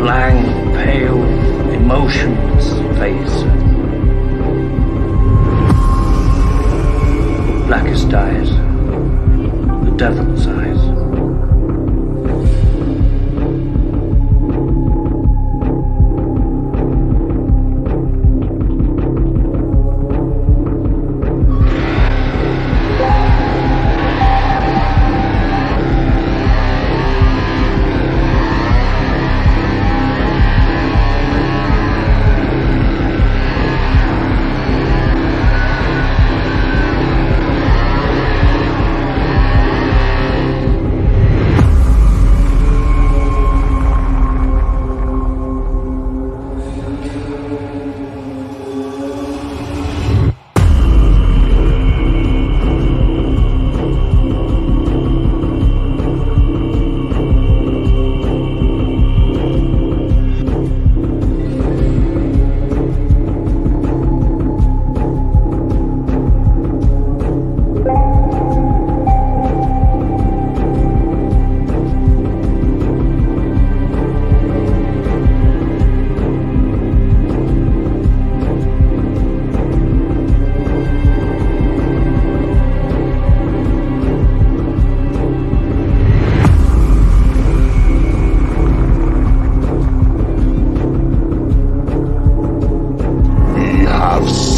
blank, pale, emotionless face. Blackest eyes, the devil's eyes.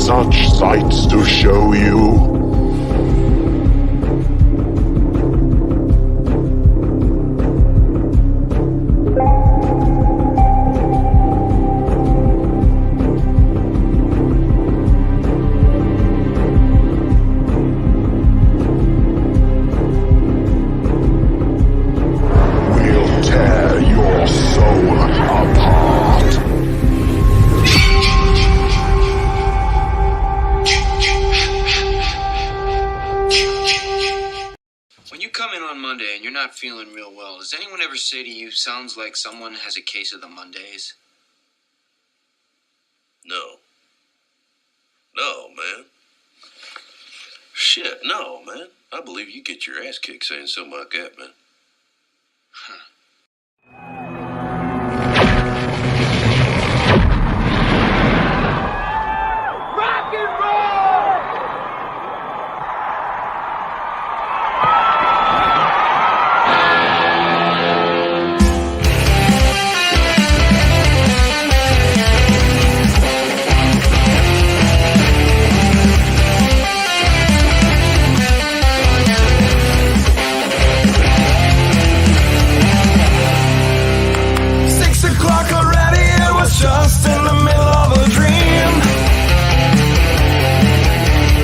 Such sights to show you. We'll tear your soul apart. When you come in on Monday and you're not feeling real well, does anyone ever say to you, sounds like someone has a case of the Mondays? No. No, man. Shit, no, man. I believe you get your ass kicked saying something like that, man. Huh. Rock and roll! 6 o'clock already, it was just in the middle of a dream.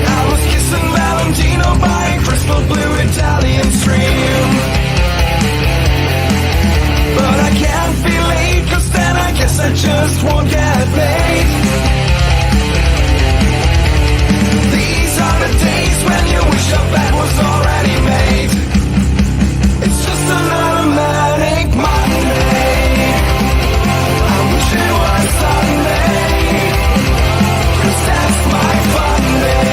I was kissing Valentino by a crystal blue Italian stream. But I can't be late, cause then I guess I just won't get paid. These are the days when you wish your bed was already made. It's just another manic Monday. I wish it was Sunday, 'cause that's my fun day.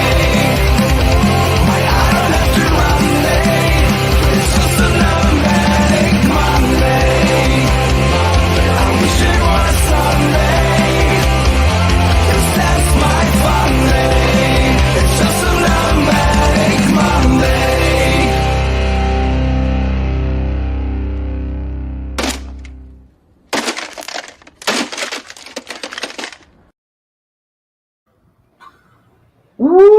I don't have to run day. It's just another manic Monday. I wish it was Sunday, 'cause that's my fun day. It's just another manic Monday. Woo!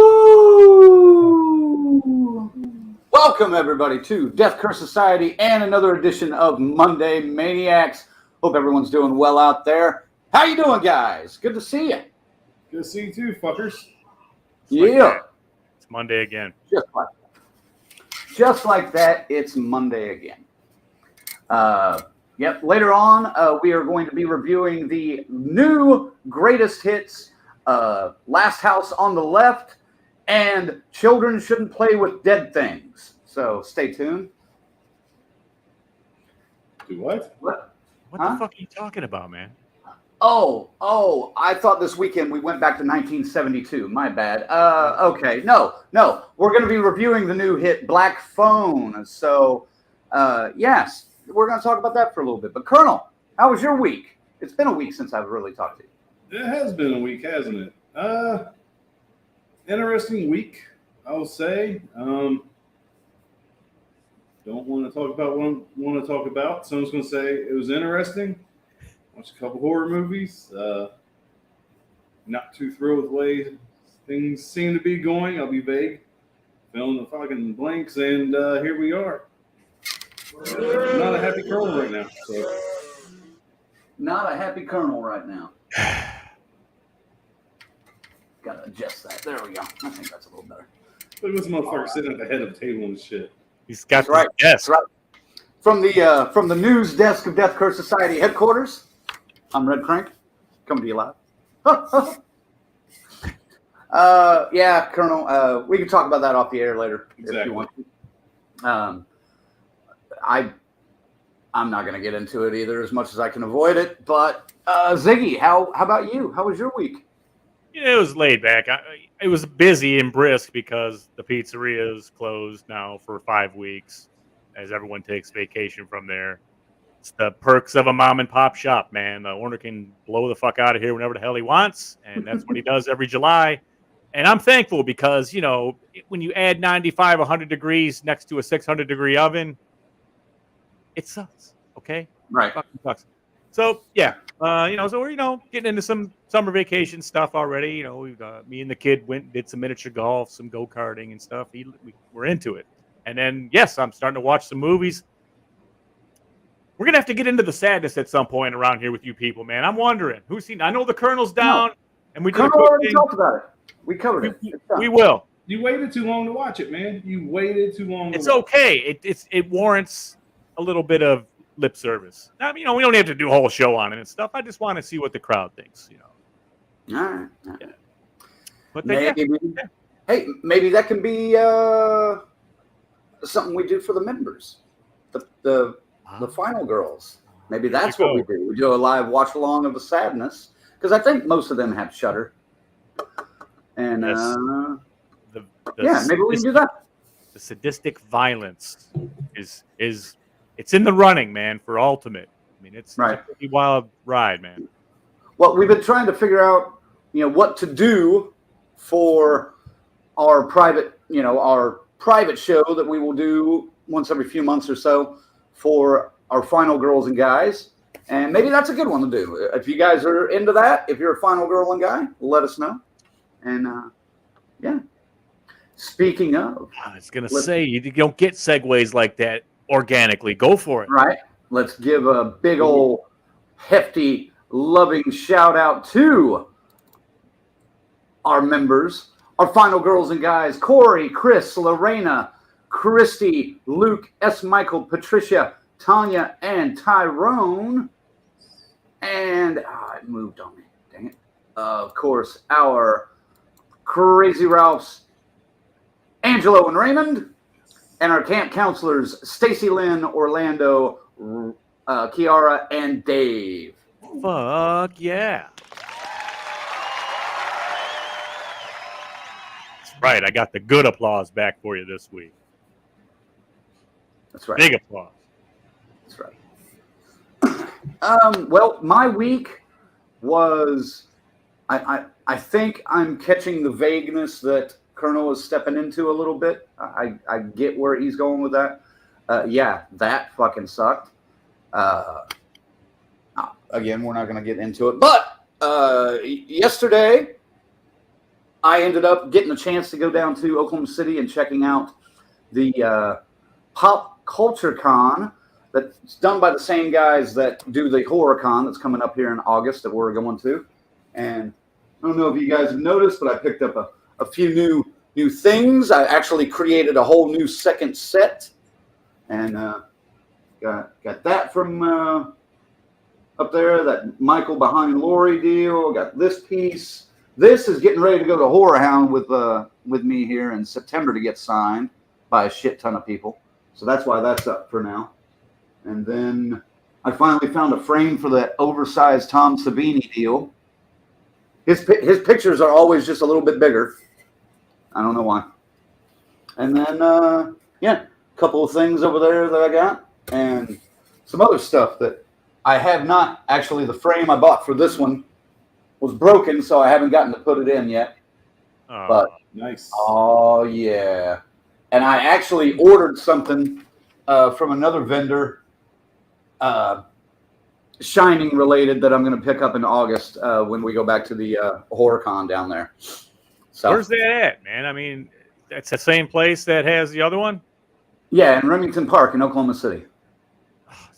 Welcome everybody to Death Curse Society and another edition of Monday Maniacs. Hope everyone's doing well out there. How you doing, guys? Good to see you. Good to see you too, fuckers. Yeah. It's Monday again. Just like that, it's Monday again. Yep. Later on, we are going to be reviewing the new greatest hits, Last House on the Left, and Children Shouldn't Play with Dead Things. So stay tuned. Do what? What? What Huh? the fuck are you talking about, man? Oh, I thought this weekend we went back to 1972. My bad. Okay. No. We're going to be reviewing the new hit Black Phone. So, yes, we're going to talk about that for a little bit. But Colonel, how was your week? It's been a week since I've really talked to you. It has been a week, hasn't it? Interesting week, I will say. Don't want to talk about what I want to talk about. So I'm just going to say it was interesting. Watched a couple horror movies. Not too thrilled with the way things seem to be going. I'll be vague. Fill in the fucking blanks, and here we are. I'm not a happy colonel right now. So. Not a happy colonel right now. Gotta adjust that. There we go. I think that's a little better. Look at this motherfucker sitting at the head of the table and shit. He's got That's right. Yes. That's right. From the news desk of Death Curse Society headquarters, I'm Red Crank, coming to you live. Yeah, Colonel. We can talk about that off the air later if you want to. I'm not going to get into it either, as much as I can avoid it. But Ziggy, how about you? How was your week? Yeah, it was laid back. It was busy and brisk because the pizzeria is closed now for 5 weeks, as everyone takes vacation from there. It's the perks of a mom and pop shop, man. The owner can blow the fuck out of here whenever the hell he wants, and that's what he does every July. And I'm thankful because, when you add 95, 100 degrees next to a 600-degree oven, it sucks, okay? Right. It fucking sucks. So, yeah, so we're, getting into some summer vacation stuff already. We've me and the kid went and did some miniature golf, some go-karting and stuff. We're into it. And then, yes, I'm starting to watch some movies. We're going to have to get into the sadness at some point around here with you people, man. I'm wondering, who's seen? I know the Colonel's down, and we did Colonel already talked about it. We covered it. We will. You waited too long to watch it, man. You waited too long. It's okay. It warrants a little bit of lip service. I mean, we don't have to do a whole show on it and stuff. I just want to see what the crowd thinks. All right. Yeah. But then, Hey, maybe that can be something we do for the members, the final girls. Maybe that's what we do. We do a live watch along of the sadness, because I think most of them have Shudder. And maybe we can do that. The sadistic violence is it's in the running, man, for Ultimate. I mean, it's a pretty wild ride, man. Well, we've been trying to figure out, what to do for our private, our private show that we will do once every few months or so for our final girls and guys. And maybe that's a good one to do. If you guys are into that, if you're a final girl and guy, let us know. And speaking of, I was gonna say you don't get segues like that organically. Go for it. Right. Let's give a big old hefty, loving shout out to our members, our final girls and guys: Corey, Chris, Lorena, Christy, Luke, S. Michael, Patricia, Tanya, and Tyrone. And it moved on me. Dang it. Of course, our Crazy Ralphs, Angelo and Raymond, and our camp counselors, Stacy Lynn, Orlando, Kiara, and Dave. Fuck yeah. That's right. I got the good applause back for you this week. That's right. Big applause. That's right. Well, my week was, I think I'm catching the vagueness that Colonel is stepping into a little bit. I get where he's going with that. That fucking sucked. Again, we're not going to get into it. But yesterday, I ended up getting a chance to go down to Oklahoma City and checking out the Pop Culture Con that's done by the same guys that do the Horror Con that's coming up here in August that we're going to. And I don't know if you guys have noticed, but I picked up a few new things. I actually created a whole new second set, and got that from up there. That Michael Behind Lori deal. Got this piece. This is getting ready to go to Horror Hound with me here in September to get signed by a shit ton of people. So that's why that's up for now. And then I finally found a frame for that oversized Tom Savini deal. His pictures are always just a little bit bigger. I don't know why. And then, a couple of things over there that I got, and some other stuff that I have not. Actually, the frame I bought for this one was broken, so I haven't gotten to put it in yet. But Nice. oh yeah, and I actually ordered something from another vendor, Shining related, that I'm going to pick up in August when we go back to the HorrorCon down there. So Where's that at, man? I mean, that's the same place that has the other one? yeah, in Remington Park in Oklahoma City. Oh,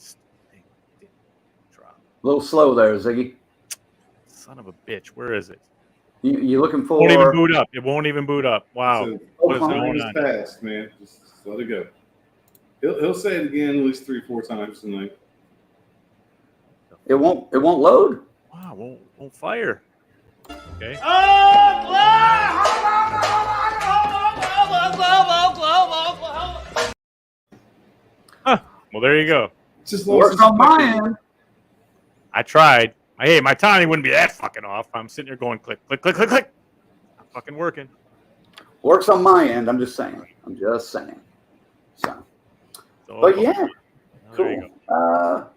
drop. A little slow there, Ziggy. Son of a bitch. Where is it? You looking for? Won't even boot up. It won't even boot up. Wow. So, What is Oklahoma going it's on? past, man. Just let it go. He'll say it again at least 3-4 times tonight. It won't load. Wow, won't fire. Okay. Huh. Well, there you go. Just Works on my end. I tried. Hey, my timing wouldn't be that fucking off. I'm sitting here going click, click, click, click, click. Not fucking working. Works on my end. I'm just saying. So, but yeah, There you cool. go.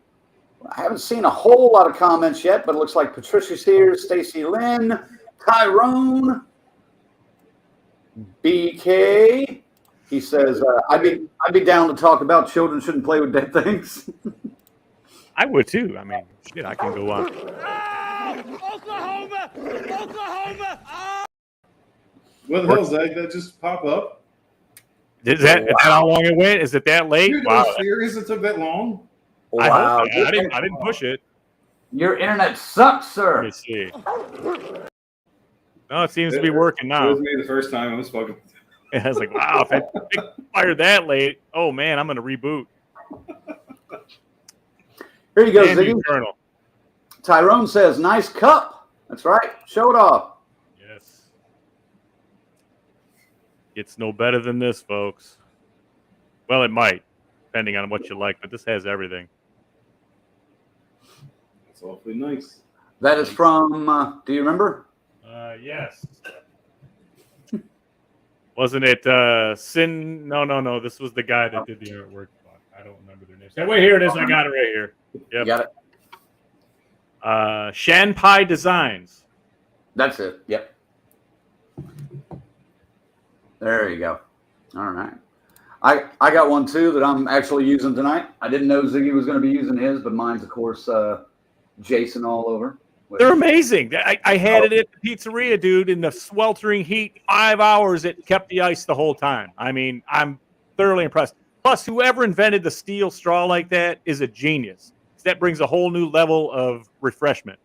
I haven't seen a whole lot of comments yet, but it looks like Patricia's here, Stacy Lynn, Tyrone, BK. He says, I'd be down to talk about children shouldn't play with dead things. I would too. I mean, shit, I can go on. Oklahoma! Oklahoma! What the hell, Zach? That just pop up? Is that how long it went? Is it that late? Dude, Wow. are you serious? It took that long? Wow. I didn't push it. Your internet sucks, Let me sir. see. No, it seems to be working It now. was me the first time. I was fucking. I was like, wow, if it fired that late, oh man, I'm gonna reboot. Here you go, Damn you, Ziggy. Colonel. Tyrone says, nice cup. That's right. Show it off. Yes. It's no better than this, folks. Well, it might, depending on what you like, but this has everything. It's awfully nice. That is from, do you remember? Yes. Wasn't it Sin? No. This was the guy that did the artwork. I don't remember their names. Hey, wait, here it is. I got it right here. You Yep. got it? Shanpai Designs. That's it. Yep. There you go. All right. I got one too that I'm actually using tonight. I didn't know Ziggy was going to be using his, but mine's of course Jason all over. They're amazing. I had it at the pizzeria, dude, in the sweltering heat. 5 hours, it kept the ice the whole time. I mean, I'm thoroughly impressed. Plus, whoever invented the steel straw like that is a genius. That brings a whole new level of refreshment.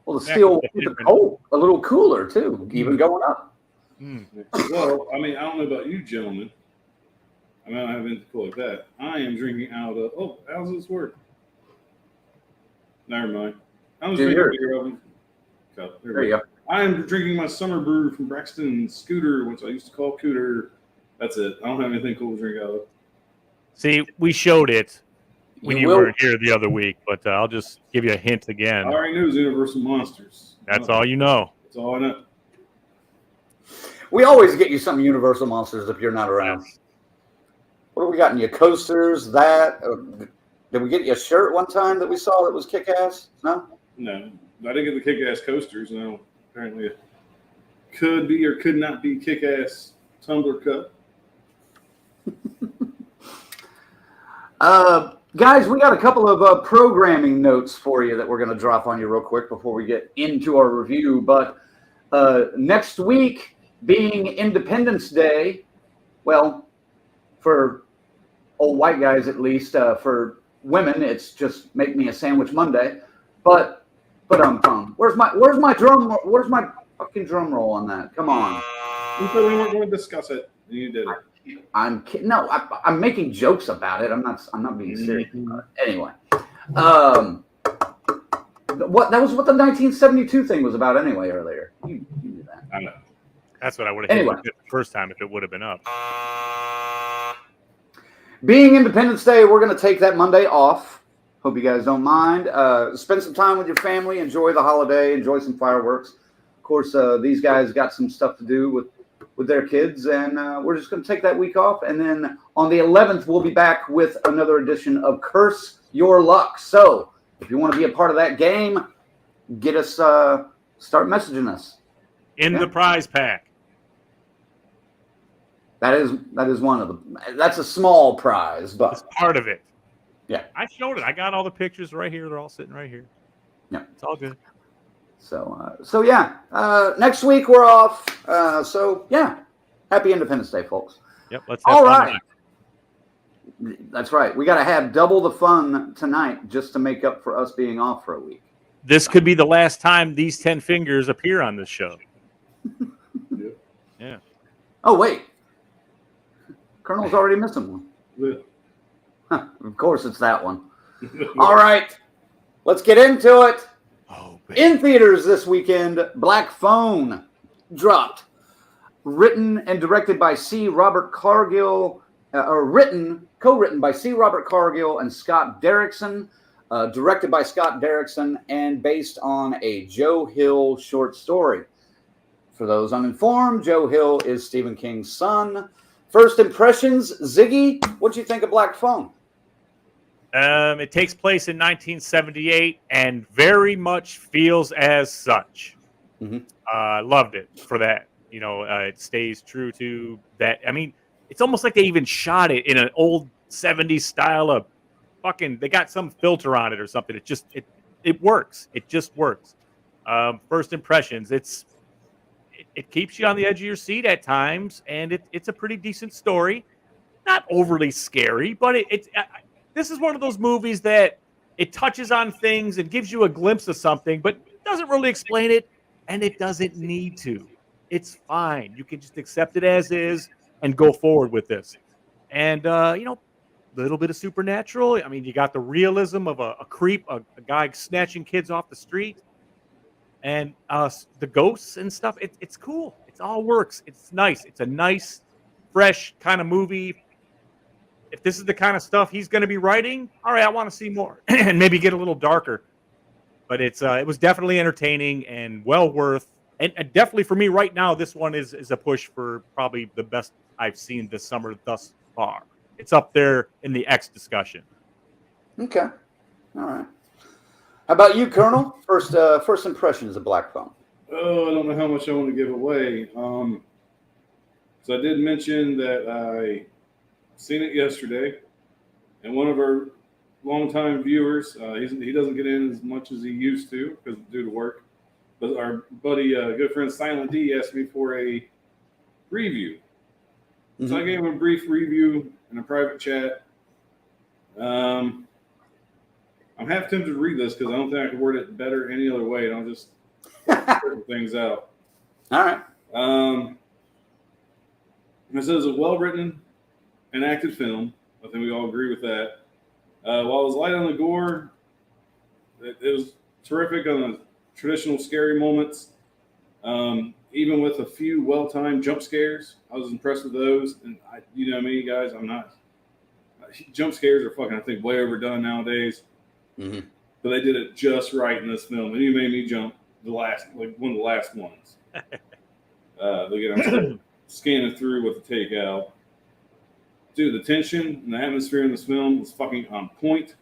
Well, the steel is a little cooler too, even going up. Mm. Well, I mean, I don't know about you, gentlemen. I mean, I don't have anything cool like that. I am drinking out of. Oh, how's this work? Never mind. I'm just drinking beer oven cup. There you go. I am drinking my summer brew from Braxton Scooter, which I used to call Cooter. That's it. I don't have anything cool to drink out of. See, we showed it when you will. weren't here the other week, but I'll just give you a hint again. I already knew it was Universal Monsters. That's all you know. That's all I know. We always get you some Universal Monsters if you're not around. Yes. What have we gotten you? Coasters, that? Did we get you a shirt one time that we saw that was kick-ass? No? No, I didn't get the kick-ass coasters. No, apparently it could be or could not be kick-ass tumbler cup. Guys, we got a couple of programming notes for you that we're going to drop on you real quick before we get into our review. But next week, being Independence Day, well, for old white guys at least, for women, it's just make me a sandwich Monday. But where's my drum? Where's my fucking drum roll on that? Come on. We said we weren't going to discuss it, and you did it. I'm kidding. No, I'm making jokes about it. I'm not being serious about it. Anyway, what that was what the 1972 thing was about anyway. Earlier, you knew that. I know. That's what I would have Anyway. hit the first time if it would have been up. Being Independence Day, we're going to take that Monday off. Hope you guys don't mind. Spend some time with your family. Enjoy the holiday. Enjoy some fireworks. Of course, these guys got some stuff to do with their kids, and we're just going to take that week off. And then on the 11th, we'll be back with another edition of Curse your luck. So if you want to be a part of that game, get us, start messaging us. In the prize pack. That is one of them. That's a small prize, but it's part of it. Yeah. I showed it. I got all the pictures right here. They're all sitting right here. Yeah. It's all good. So yeah. Next week we're off. So yeah. Happy Independence Day, folks. Yep. Let's have all fun right. Tonight. That's right. We got to have double the fun tonight just to make up for us being off for a week. This could be the last time these 10 fingers appear on this show. Yeah. Oh, wait. Colonel's already missing one. Yeah. Huh, of course it's that one. All right. Let's get into it. Oh, in theaters this weekend, Black Phone dropped. Written and directed by C. Robert Cargill, co-written by C. Robert Cargill and Scott Derrickson, directed by Scott Derrickson, and based on a Joe Hill short story. For those uninformed, Joe Hill is Stephen King's son. First impressions, Ziggy, what do you think of Black Phone? It takes place in 1978 and very much feels as such. Loved it for that. You know, it stays true to that. I mean, it's almost like they even shot it in an old 70s style of fucking, they got some filter on it or something. It works. It just works. First impressions, it keeps you on the edge of your seat at times, and it's a pretty decent story. Not overly scary, but this is one of those movies that it touches on things and gives you a glimpse of something, but doesn't really explain it, and it doesn't need to. It's fine. You can just accept it as is and go forward with this. And, you know, a little bit of supernatural. I mean, you got the realism of a creep, a guy snatching kids off the street. And the ghosts and stuff, it's cool. It all works. It's nice. It's a nice, fresh kind of movie. If this is the kind of stuff he's going to be writing, all right, I want to see more and maybe get a little darker. But it was definitely entertaining and well worth. And definitely for me right now, this one is a push for probably the best I've seen this summer thus far. It's up there in the X discussion. Okay. All right. How about you, Colonel? First impressions of Black Phone. Oh, I don't know how much I want to give away. So I did mention that I seen it yesterday, and one of our longtime viewers, he doesn't get in as much as he used to because due to work. But our buddy, good friend Silent D, asked me for a review. So I gave him a brief review in a private chat. I'm half tempted to read this because I don't think I could word it better any other way. And I'll just figure things out. All right. It says a well-written and acted film. I think we all agree with that. While it was light on the gore, it was terrific on the traditional scary moments. Even with a few well-timed jump scares, I was impressed with those. And you know me, guys, I'm not. Jump scares are fucking, I think, way overdone nowadays. But they did it just right in this film, and you made me jump one of the last ones. Again, I'm still scanning through with the takeout. Dude, the tension and the atmosphere in this film was fucking on point.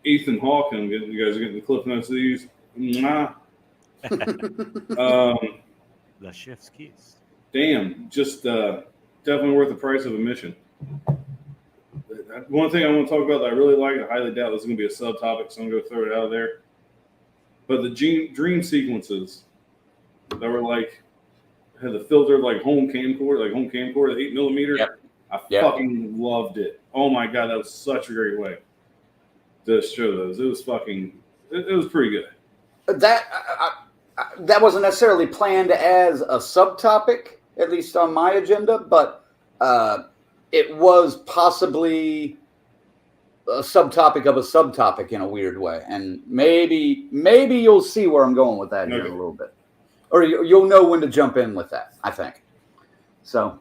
Ethan Hawke, and you guys are getting the clip notes of these. Mwah. The chef's kiss. Damn, just definitely worth the price of admission. One thing I want to talk about that I really like, I highly doubt this is going to be a subtopic, so I'm going to throw it out of there. But the dream sequences that were like, had the filter like home camcorder, the 8mm. Yep. I fucking loved it. Oh my God, that was such a great way to show those. It was fucking, it was pretty good. That wasn't necessarily planned as a subtopic, at least on my agenda, but it was possibly a subtopic of a subtopic in a weird way. And maybe you'll see where I'm going with that here in a little bit. Or you'll know when to jump in with that, I think. So,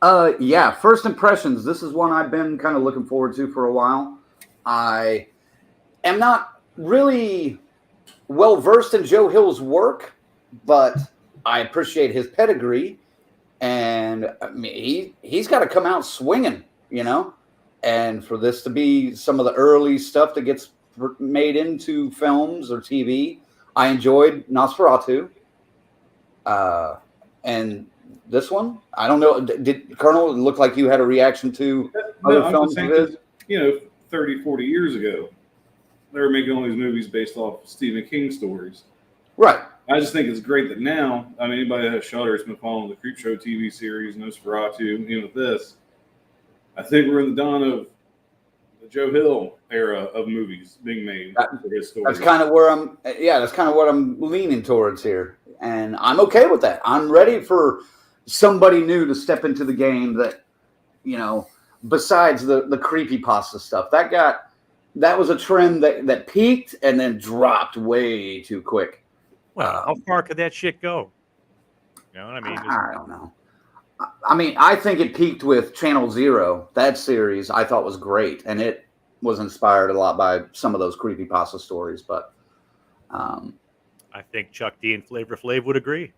first impressions. This is one I've been kind of looking forward to for a while. I am not really well-versed in Joe Hill's work, but I appreciate his pedigree. And I mean, he's got to come out swinging, you know? and for this to be some of the early stuff that gets made into films or TV, I enjoyed Nosferatu. And this one, I don't know. Did Colonel, it look like you had a reaction to No, other I'm films just of saying, his? 30, 40 years ago, they were making all these movies based off Stephen King stories. Right. I just think it's great that now, I mean, anybody that has Shudder has been following the Creepshow TV series, Nosferatu, even with this. I think we're in the dawn of the Joe Hill era of movies being made for his stories. That's kind of where that's kind of what I'm leaning towards here. And I'm okay with that. I'm ready for somebody new to step into the game that, besides the creepypasta stuff. That was a trend that peaked and then dropped way too quick. Well, how far could that shit go? You know what I mean? I don't know. I mean, I think it peaked with Channel Zero. That series I thought was great, and it was inspired a lot by some of those creepypasta stories. But I think Chuck D and Flavor Flav would agree.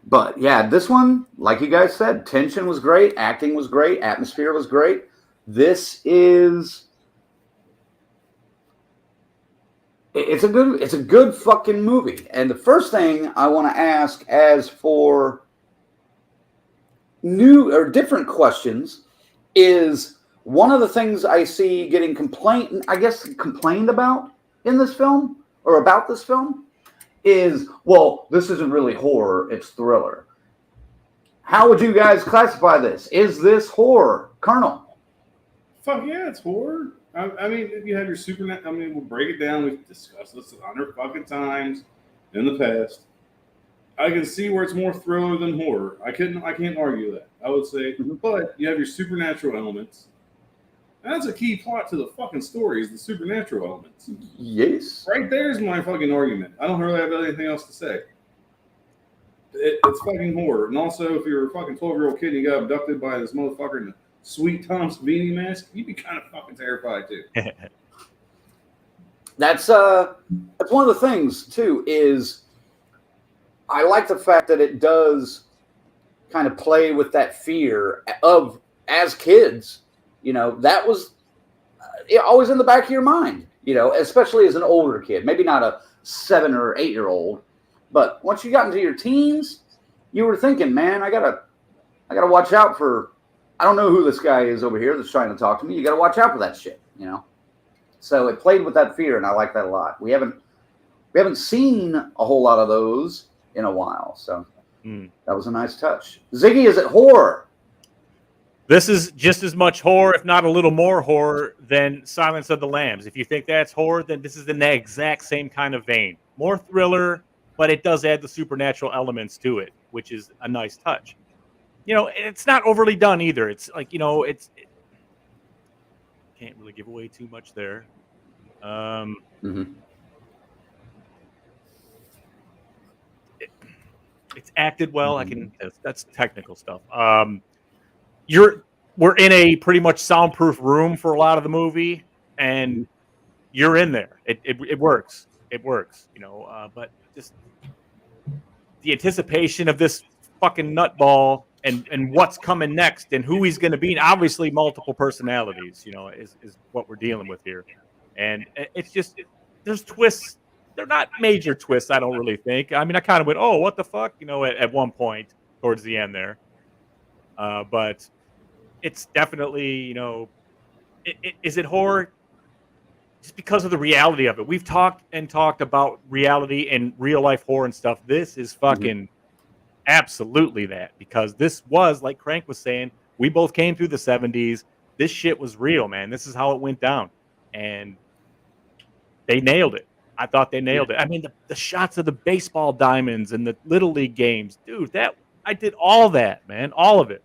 But yeah, this one, like you guys said, tension was great, acting was great, atmosphere was great. This is it's a good fucking movie. And the first thing I want to ask, as for new or different questions, is one of the things I see getting complained about in this film, or about this film, is, well, this isn't really horror, it's thriller. How would you guys classify this? Is this horror, Colonel? Fuck yeah, it's horror. I mean, if you have your supernatural, I mean, we'll break it down. We've discussed this 100 fucking times in the past. I can see where it's more thriller than horror. I can't argue that. I would say, but you have your supernatural elements. And that's a key plot to the fucking story, is the supernatural elements. Yes. Right there's my fucking argument. I don't really have anything else to say. It's fucking horror. And also, if you're a fucking 12-year-old kid and you got abducted by this motherfucker in a Sweet Tom Savini mask, you'd be kind of fucking terrified too. That's one of the things too, is I like the fact that it does kind of play with that fear of, as kids, that was always in the back of your mind, especially as an older kid, maybe not a 7 or 8 year old, but once you got into your teens, you were thinking, man, I gotta watch out for, I don't know who this guy is over here that's trying to talk to me. You got to watch out for that shit, So it played with that fear, and I like that a lot. We haven't seen a whole lot of those in a while, so that was a nice touch. Ziggy, is it horror? This is just as much horror, if not a little more horror, than Silence of the Lambs. If you think that's horror, then this is in the exact same kind of vein. More thriller, but it does add the supernatural elements to it, which is a nice touch. It's not overly done either. It's like, can't really give away too much there. It's acted well. That's technical stuff. We're in a pretty much soundproof room for a lot of the movie, and you're in there. It works. It works, but just the anticipation of this fucking nutball and what's coming next and who he's going to be. And obviously multiple personalities, is what we're dealing with here. And it's just, there's twists. They're not major twists, I don't really think. I mean, I kind of went, oh, what the fuck, at one point towards the end there. But it's definitely, is it horror? Just because of the reality of it. We've talked about reality and real life horror and stuff. This is fucking absolutely that, because this was, like Crank was saying, we both came through the 70s. This shit was real, man. This is how it went down. And they nailed it. I thought they nailed it. I mean, the shots of the baseball diamonds and the Little League games, dude, I did all that, man, all of it.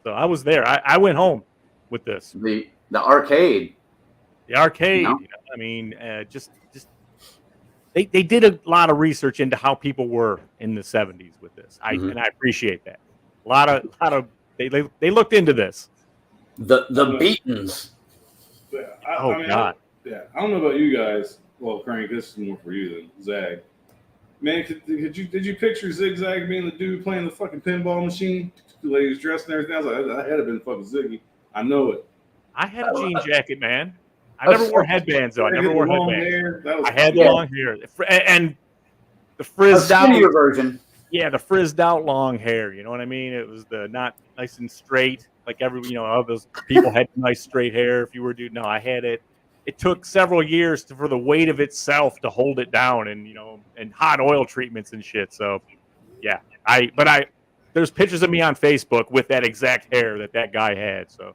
So I was there. I went home with this. The arcade. The arcade. I mean, just they did a lot of research into how people were in the 70s with this. And I appreciate that. A lot of they looked into this. The Beatons. Yeah, God. I don't know about you guys. Well, Crank, this is more for you than Zag. Man, did you picture Zigzag being the dude playing the fucking pinball machine? The lady was dressed and everything. I was like, that had to been fucking Ziggy. I know it. I had a jean jacket, man. I never wore headbands though. I never wore headbands. I had long hair and the frizzed out version. Yeah, the frizzed out long hair. You know what I mean? It was the not nice and straight like all those people had nice straight hair. If you were a dude, no, I had it. It took several years for the weight of itself to hold it down, and hot oil treatments and shit. So, yeah, there's pictures of me on Facebook with that exact hair that guy had. So,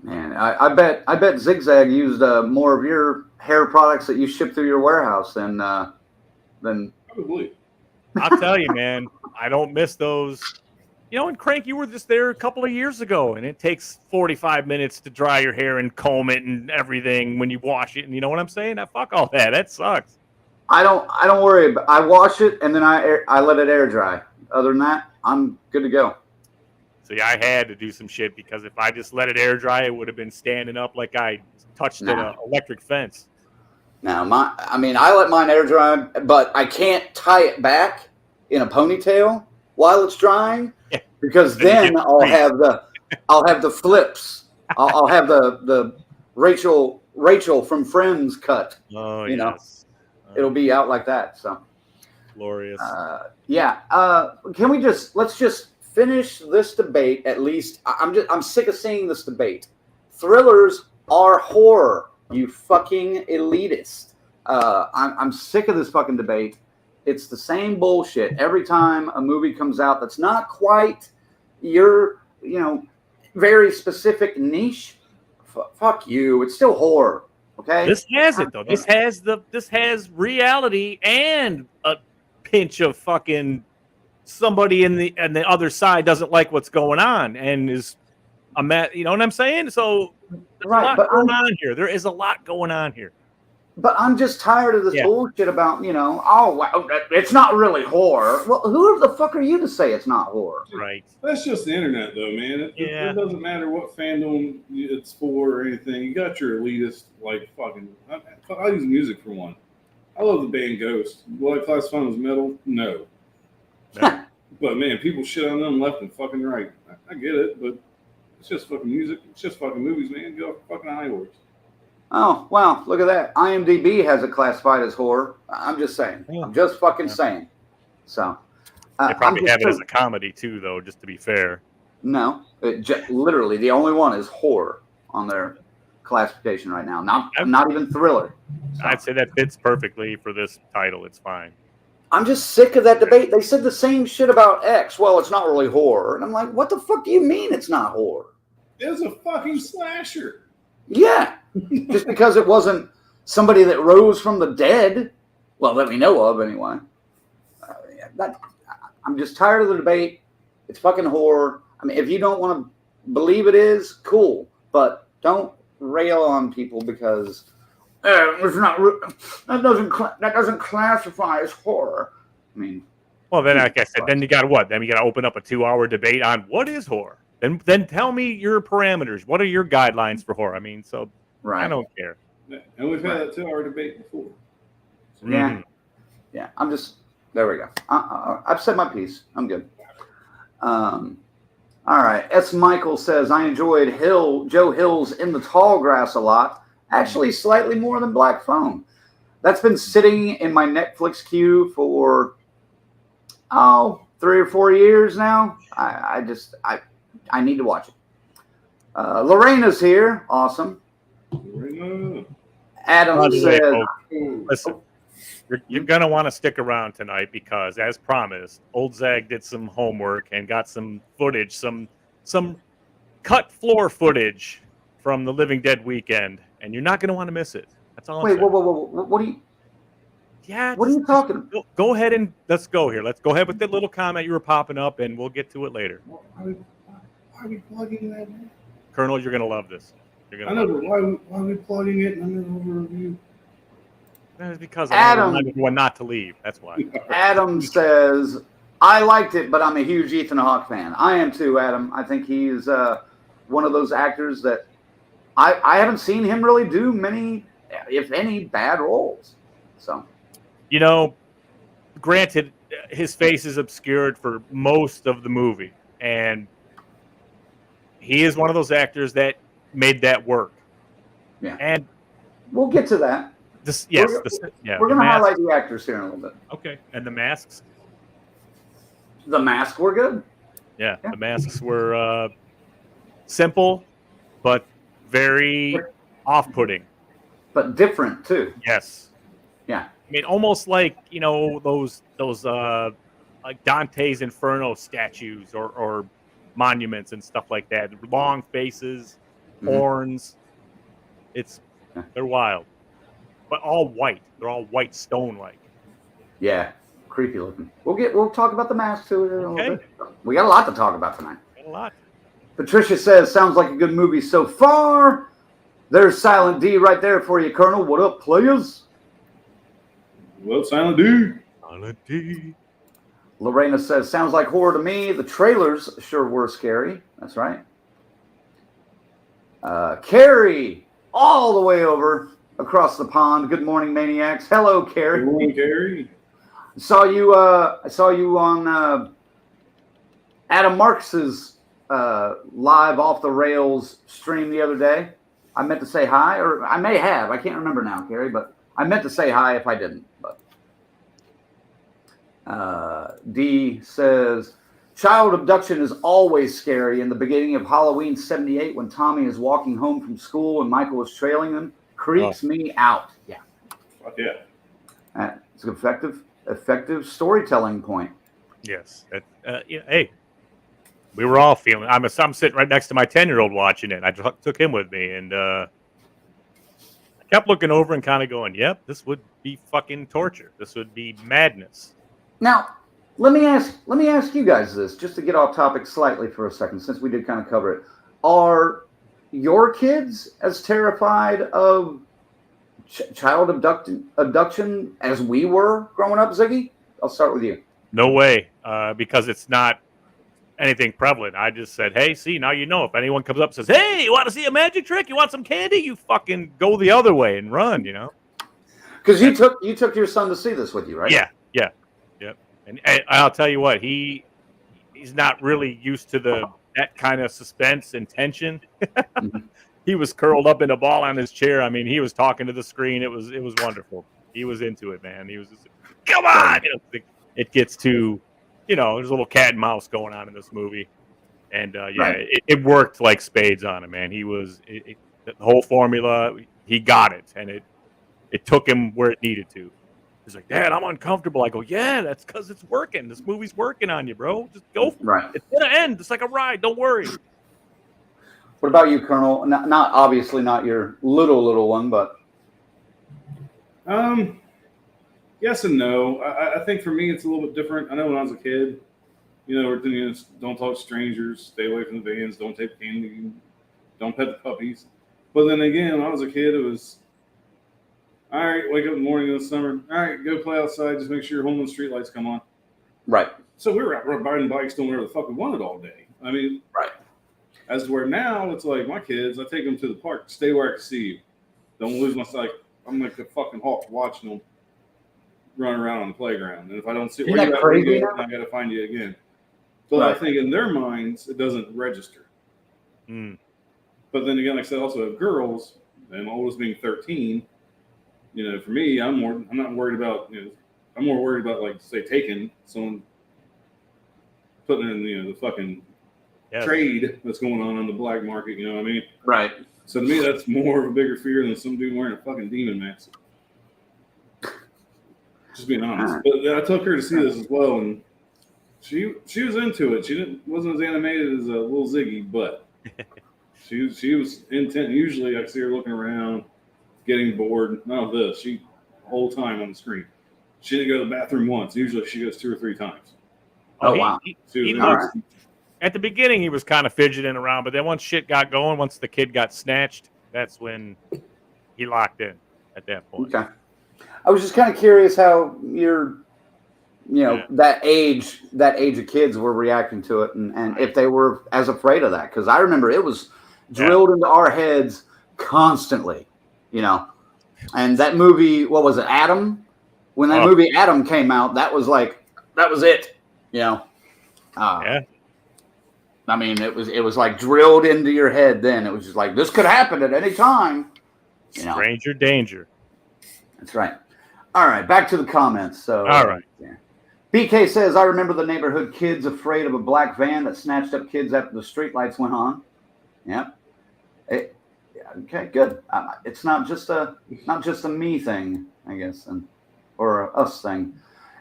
man, I bet Zigzag used more of your hair products that you ship through your warehouse than. Probably. I'll tell you, man, I don't miss those. And Crank, you were just there a couple of years ago, and it takes 45 minutes to dry your hair and comb it and everything when you wash it. And you know what I'm saying? Fuck all that. That sucks. I don't worry. I wash it and then I let it air dry. Other than that, I'm good to go. See, I had to do some shit because if I just let it air dry, it would have been standing up like I touched an electric fence. Now, I let mine air dry, but I can't tie it back in a ponytail while it's drying. Because then I'll have the flips. I'll have the Rachel from Friends cut. Oh, yes. It'll be out like that. So glorious. Let's just finish this debate at least. I'm sick of seeing this debate. Thrillers are horror. You fucking elitist. I'm sick of this fucking debate. It's the same bullshit every time a movie comes out that's not quite your, very specific niche. Fuck you. It's still horror. Okay. This has it though. This has reality and a pinch of fucking somebody on the other side doesn't like what's going on and is you know what I'm saying? So there's a lot going on here. There is a lot going on here. But I'm just tired of this bullshit about, it's not really horror. Well, who the fuck are you to say it's not horror? Right. That's just the internet, though, man. It doesn't matter what fandom it's for or anything. You got your elitist, fucking... I'll use music for one. I love the band Ghost. Will I classify them as metal? No. But, man, people shit on them left and fucking right. I get it, but it's just fucking music. It's just fucking movies, man. Go fucking high horse. Oh, wow, look at that. IMDb has it classified as horror. I'm just saying. I'm just fucking saying. So. They probably have it as a comedy, too, though, just to be fair. No. Literally, the only one is horror on their classification right now. Not even thriller. So. I'd say that fits perfectly for this title. It's fine. I'm just sick of that debate. They said the same shit about X. Well, it's not really horror. And I'm like, what the fuck do you mean it's not horror? It's a fucking slasher. Yeah. Just because it wasn't somebody that rose from the dead. Well, that we know of anyway. I'm just tired of the debate. It's fucking horror. I mean, if you don't want to believe it is, cool. But don't rail on people because it's not. That doesn't classify as horror. I mean, well, then like I said, then you got what? Then you got to open up a 2-hour debate on what is horror. Then tell me your parameters. What are your guidelines for horror? I mean, so I don't care. And we've had that 2-hour debate before. So. Yeah, yeah. I'm just there. We go. I've said my piece. I'm good. All right. S. Michael says I enjoyed Joe Hill's In the Tall Grass a lot. Actually, slightly more than Black Phone. That's been sitting in my Netflix queue for 3 or 4 years now. I need to watch it. Lorena's here. Awesome. Adam says... Listen, you're going to want to stick around tonight because, as promised, Old Zag did some homework and got some footage, some cut floor footage from the Living Dead weekend, and you're not going to want to miss it. That's all I'm saying. Wait, what do you... Yeah. What are you talking about? Go ahead and let's go here. Let's go ahead with that little comment you were popping up, and we'll get to it later. Why are we plugging that in? Colonel, you're going to love this. I know, but why are we plugging it in the middle of a review? That's because I wanted everyone not to leave. That's why. Adam says, I liked it, but I'm a huge Ethan Hawke fan. I am too, Adam. I think he's one of those actors that I haven't seen him really do many, if any, bad roles. So, you know, granted, his face is obscured for most of the movie, and he is one of those actors that made that work. Yeah. And we'll get to that. We're going to highlight the actors here in a little bit. Okay, and the masks. The masks were good. Yeah, the masks were simple, but very off-putting. But different too. Yes. Yeah. I mean, almost like those like Dante's Inferno statues or monuments and stuff like that. Long faces, horns. They're wild, but all white. They're all white stone-like. Yeah, creepy looking. We'll talk about the mask too in a little bit. We got a lot to talk about tonight. Got a lot. Patricia says, "Sounds like a good movie so far." There's Silent D right there for you, Colonel. What up, players? Well, Silent D. Silent D. Lorena says, "Sounds like horror to me. The trailers sure were scary." That's right. Carrie, all the way over across the pond. Good morning, Maniacs. Hello, Carrie. Good morning, Carrie. I saw you on Adam Marx's live off the rails stream the other day. I meant to say hi, or I may have. I can't remember now, Carrie, but I meant to say hi if I didn't. But D says, child abduction is always scary. In the beginning of Halloween '78, when Tommy is walking home from school and Michael is trailing them, creeps me out. Yeah. Fuck yeah. It's an effective storytelling point. Yes. Hey, we were all feeling. I'm sitting right next to my 10-year-old watching it. I took him with me, and I kept looking over and kind of going, "Yep, this would be fucking torture. This would be madness." Now, let me ask you guys this, just to get off topic slightly for a second, since we did kind of cover it. Are your kids as terrified of child abduction as we were growing up, Ziggy? I'll start with you. No way, because it's not anything prevalent. I just said, "Hey, see, now you know. If anyone comes up and says, 'Hey, you want to see a magic trick? You want some candy?' You fucking go the other way and run." Because you took your son to see this with you, right? Yeah. And I'll tell you what, he's not really used to that kind of suspense and tension. He was curled up in a ball on his chair. I mean, he was talking to the screen. It was wonderful. He was into it, man. He was just, "Come on!" It gets to, there's a little cat and mouse going on in this movie, and right. it worked like spades on him, man. He was the whole formula. He got it, and it took him where it needed to. He's like, "Dad, I'm uncomfortable." I go, "Yeah, that's because it's working. This movie's working on you, bro. Just go for it. Right. It's gonna end. It's like a ride. Don't worry." What about you, Colonel? Not obviously not your little one, but yes and no. I think for me it's a little bit different. I know when I was a kid, we're doing don't talk to strangers, stay away from the vans, don't take candy, don't pet the puppies. But then again, when I was a kid, it was, all right, wake up in the morning in the summer, all right, go play outside, just make sure your home and street lights come on. Right. So we were out riding bikes, doing whatever the fuck we wanted all day. I mean, right. As to where now it's like my kids, I take them to the park, stay where I can see you. Don't lose my sight. I'm like the fucking hawk watching them run around on the playground. And if I don't see where you crazy, I got to find you again. But right. I think in their minds, it doesn't register. But then again, like I said, also have girls, and my oldest being 13. For me, I'm not worried about, I'm more worried about, like, say, taking someone, putting in, the fucking trade that's going on the black market. You know what I mean? Right. So to me, that's more of a bigger fear than some dude wearing a fucking demon mask. Just being honest. But I took her to see this as well, and she was into it. She wasn't as animated as a little Ziggy, but she was intent. Usually, I see her looking around, getting bored. None of this. She the whole time on the screen. She didn't go to the bathroom once. Usually, she goes 2 or 3 times. Oh wow! At the beginning, he was kind of fidgeting around, but then once shit got going, once the kid got snatched, that's when he locked in. At that point. Okay. I was just kind of curious how that age of kids were reacting to it, and if they were as afraid of that, because I remember it was drilled into our heads constantly, and that movie, what was it, Adam? when that movie Adam came out, that was it. You know. Yeah. I mean, it was like drilled into your head. Then it was just like this could happen at any time. You know? Stranger danger. That's right. All right, back to the comments. So, all right. Yeah. BK says, I remember the neighborhood kids afraid of a black van that snatched up kids after the streetlights went on. Yep. Okay, good. It's not just a me thing, I guess, or a us thing.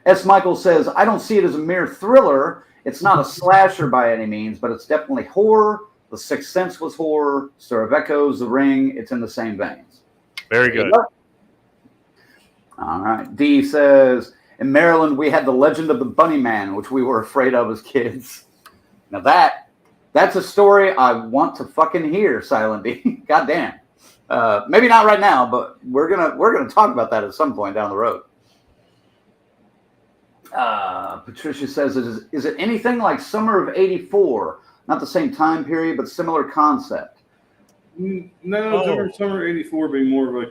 S. Michael says, I don't see it as a mere thriller. It's not a slasher by any means, but it's definitely horror. The Sixth Sense was horror. Stir of Echoes, The Ring. It's in the same veins. Very good. All right. D says, in Maryland, we had the Legend of the Bunny Man, which we were afraid of as kids. Now that's a story I want to fucking hear, Silent D. Goddamn. Maybe not right now, but we're gonna talk about that at some point down the road. Patricia says, is it anything like Summer of '84? Not the same time period, but similar concept. No, Summer '84 being more of like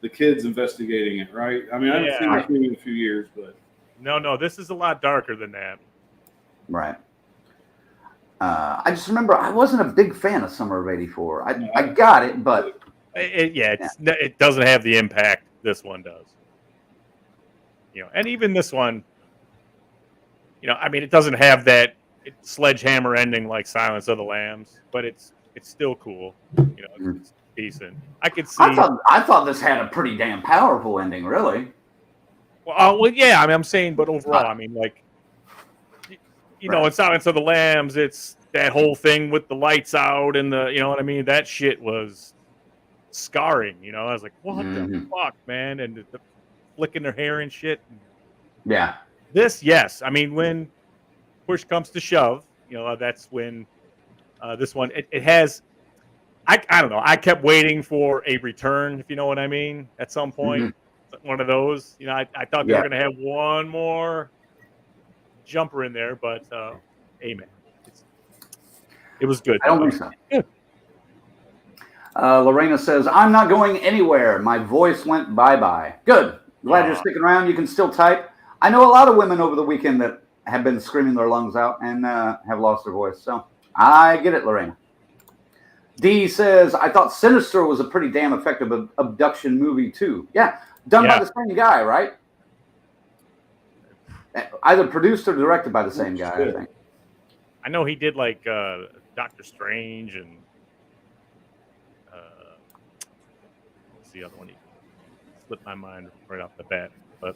the kids investigating it, right? I mean, I haven't seen this movie in a few years, but no, this is a lot darker than that. Right. I just remember I wasn't a big fan of Summer of '84. I got it, but it doesn't have the impact this one does. You know, and even this one, you know, I mean, it doesn't have that sledgehammer ending like Silence of the Lambs, but it's still cool. You know, it's decent. I could see. I thought this had a pretty damn powerful ending, really. Well, yeah. I mean, I'm saying, but overall, I mean, like, you know, in Silence of the Lambs, it's that whole thing with the lights out and the, you know what I mean? That shit was scarring. You know, I was like, what the fuck, man? And the flicking their hair and shit. Yeah. This, yes. I mean, when push comes to shove, you know, that's when this one, it has, I don't know. I kept waiting for a return, if you know what I mean, at some point. One of those. You know, I thought they were going to have one more jumper in there, but amen. It was good. I don't think so. Lorena says, I'm not going anywhere. My voice went bye-bye. Good. Glad you're sticking around. You can still type. I know a lot of women over the weekend that have been screaming their lungs out and have lost their voice. So I get it, Lorena. D says, I thought Sinister was a pretty damn effective abduction movie, too. Yeah. Done by the same guy, right? Either produced or directed by the same guy, I think. I know he did like Doctor Strange and what's the other one? He slipped my mind right off the bat. But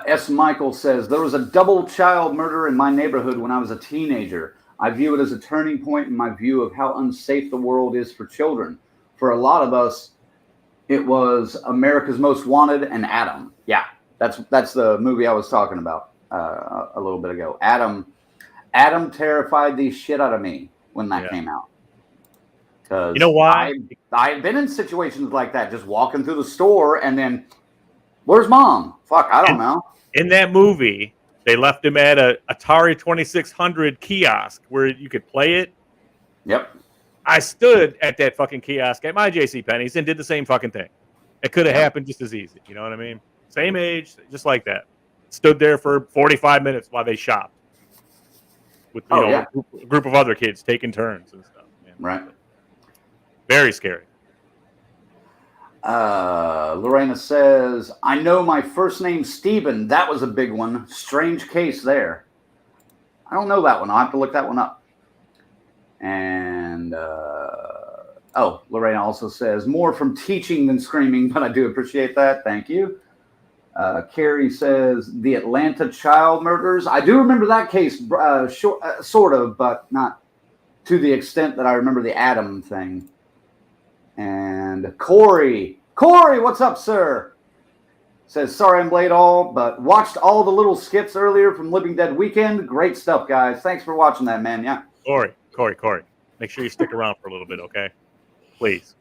S. Michael says, there was a double child murder in my neighborhood when I was a teenager. I view it as a turning point in my view of how unsafe the world is for children. For a lot of us, it was America's Most Wanted and Adam. Yeah, that's the movie I was talking about a little bit ago. Adam terrified the shit out of me when that came out. You know why? I've been in situations like that, just walking through the store and then, where's mom? Fuck, I don't know. In that movie, they left him at a Atari 2600 kiosk where you could play it. Yep. I stood at that fucking kiosk at my JCPenney's and did the same fucking thing. It could have happened just as easy. You know what I mean? Same age, just like that. Stood there for 45 minutes while they shopped with a group of other kids taking turns and stuff. Man. Right. Very scary. Lorena says, I know my first name, Steven. That was a big one. Strange case there. I don't know that one. I'll have to look that one up. And, Lorena also says, more from teaching than screaming, but I do appreciate that. Thank you. Carrie says, the Atlanta child murders. I do remember that case, sort of, but not to the extent that I remember the Adam thing. And Corey, what's up, sir? Says, sorry I'm late but watched all the little skits earlier from Living Dead Weekend. Great stuff, guys. Thanks for watching that, man. Yeah. Corey. Make sure you stick around for a little bit, okay? Please.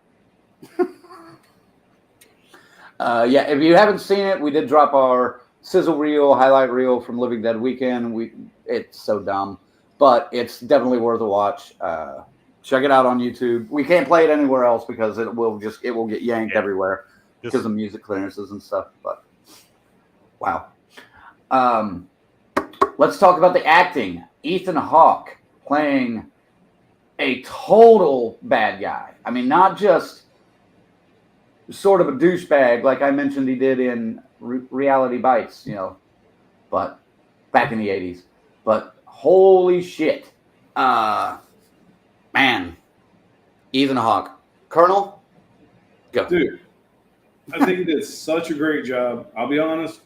If you haven't seen it, we did drop our sizzle reel, highlight reel from Living Dead Weekend. It's so dumb, but it's definitely worth a watch. Check it out on YouTube. We can't play it anywhere else because it will get yanked everywhere. because of music clearances and stuff. But wow. Let's talk about the acting. Ethan Hawke playing a total bad guy. I mean, not just sort of a douchebag like I mentioned he did in Reality Bites, but back in the 80s. But holy shit. Man. Ethan Hawke. Colonel, go. Dude, I think he did such a great job. I'll be honest.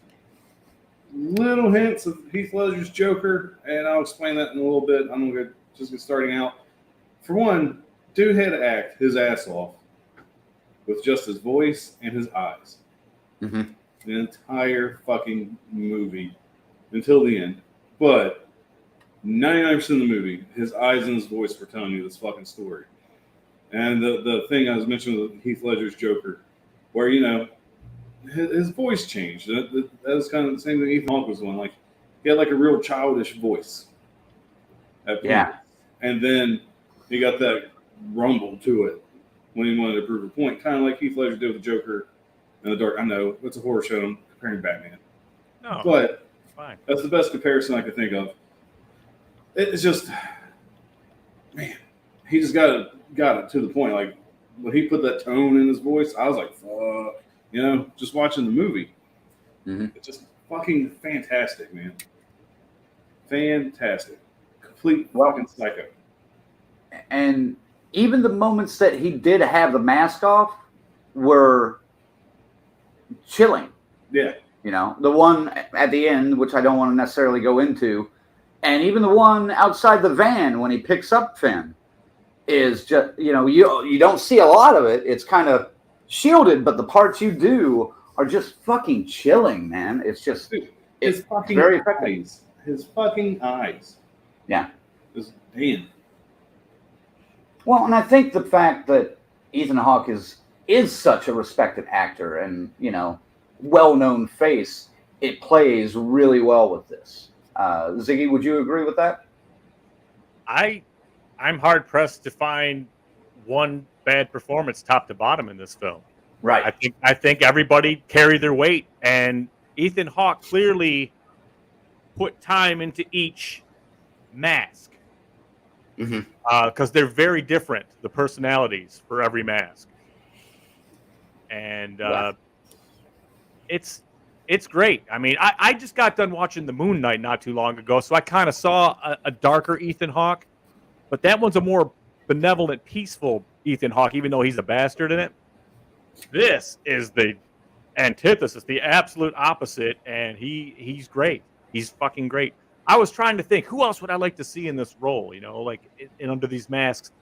Little hints of Heath Ledger's Joker, and I'll explain that in a little bit. I'm going to just get starting out. For one, dude had to act his ass off with just his voice and his eyes. Mm-hmm. The entire fucking movie until the end. But 99% of the movie, his eyes and his voice were telling you this fucking story. And the thing I was mentioning with Heath Ledger's Joker, where, his voice changed. That was kind of the same thing Ethan Hawke was doing. Like, he had like a real childish voice. Yeah. And then he got that rumble to it when he wanted to prove a point. Kind of like Heath Ledger did with the Joker in the Dark. I know, it's a horror show. I'm comparing Batman. No, but fine. That's the best comparison I could think of. It's just, man, he just got it to the point. Like, when he put that tone in his voice, I was like, fuck. Just watching the movie. Mm-hmm. It's just fucking fantastic, man. Fantastic. Complete fucking psycho. And even the moments that he did have the mask off were chilling. Yeah. The one at the end, which I don't want to necessarily go into, and even the one outside the van when he picks up Finn is just, you don't see a lot of it. It's kind of shielded, but the parts you do are just fucking chilling, man. It's just, his fucking very effective. eyes. His fucking eyes. Yeah. Just, damn. Well, and I think the fact that Ethan Hawke is such a respected actor and, well-known face, it plays really well with this. Ziggy, would you agree with that? I'm hard-pressed to find one bad performance top to bottom in this film. Right. I think everybody carried their weight, and Ethan Hawke clearly put time into each mask. Because they're very different, the personalities for every mask. And it's great. I mean, I just got done watching The Moon Knight not too long ago, so I kind of saw a darker Ethan Hawke, but that one's a more benevolent, peaceful Ethan Hawke, even though he's a bastard in it. This is the antithesis, the absolute opposite, and he's great. He's fucking great. I was trying to think, who else would I like to see in this role? Like in under these masks.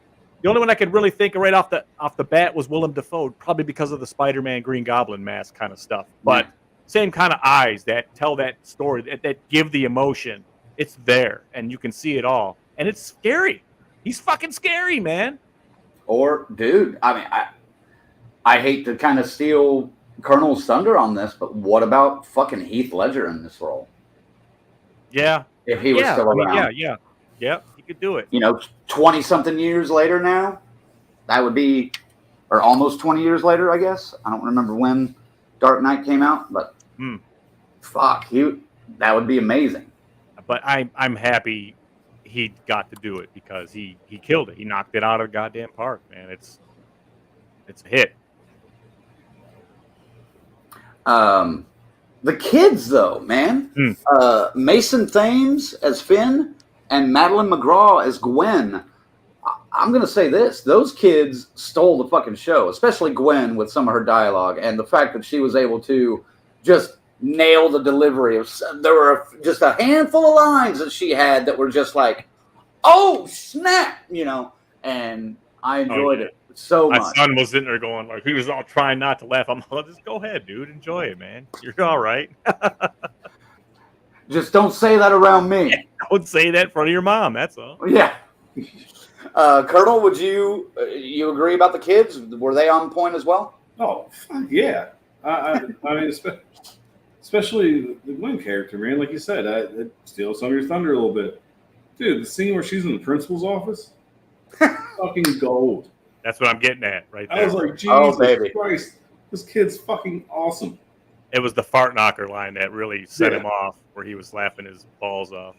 The only one I could really think of right off the bat was Willem Dafoe, probably because of the Spider-Man Green Goblin mask kind of stuff. But same kind of eyes that tell that story, that give the emotion. It's there, and you can see it all, and it's scary. He's fucking scary, man. Or, dude, I mean, I hate to kind of steal Colonel's thunder on this, but what about fucking Heath Ledger in this role? Yeah. If he was still around. Yeah, he could do it. 20-something years later now, that would be, or almost 20 years later, I guess. I don't remember when Dark Knight came out, but fuck, that would be amazing. But I'm happy he got to do it because he killed it. He knocked it out of the goddamn park, man. It's a hit. The kids, though, man. Mason Thames as Finn and Madeline McGraw as Gwen. I'm going to say this. Those kids stole the fucking show, especially Gwen with some of her dialogue and the fact that she was able to just nail the delivery. There were just a handful of lines that she had that were just like, oh, snap, and I enjoyed it so much. My son was sitting there going, like, he was all trying not to laugh. I'm like, just go ahead, dude. Enjoy it, man. You're all right. Just don't say that around me. Don't say that in front of your mom. That's all. Yeah. Colonel, would you agree about the kids? Were they on point as well? Oh, fuck yeah. I mean, especially the Gwen character, man. Like you said, it steals some of your thunder a little bit. Dude, the scene where she's in the principal's office, fucking gold. That's what I'm getting at right there. I was like, Jesus baby. Christ. This kid's fucking awesome. It was the fart knocker line that really set him off, where he was laughing his balls off.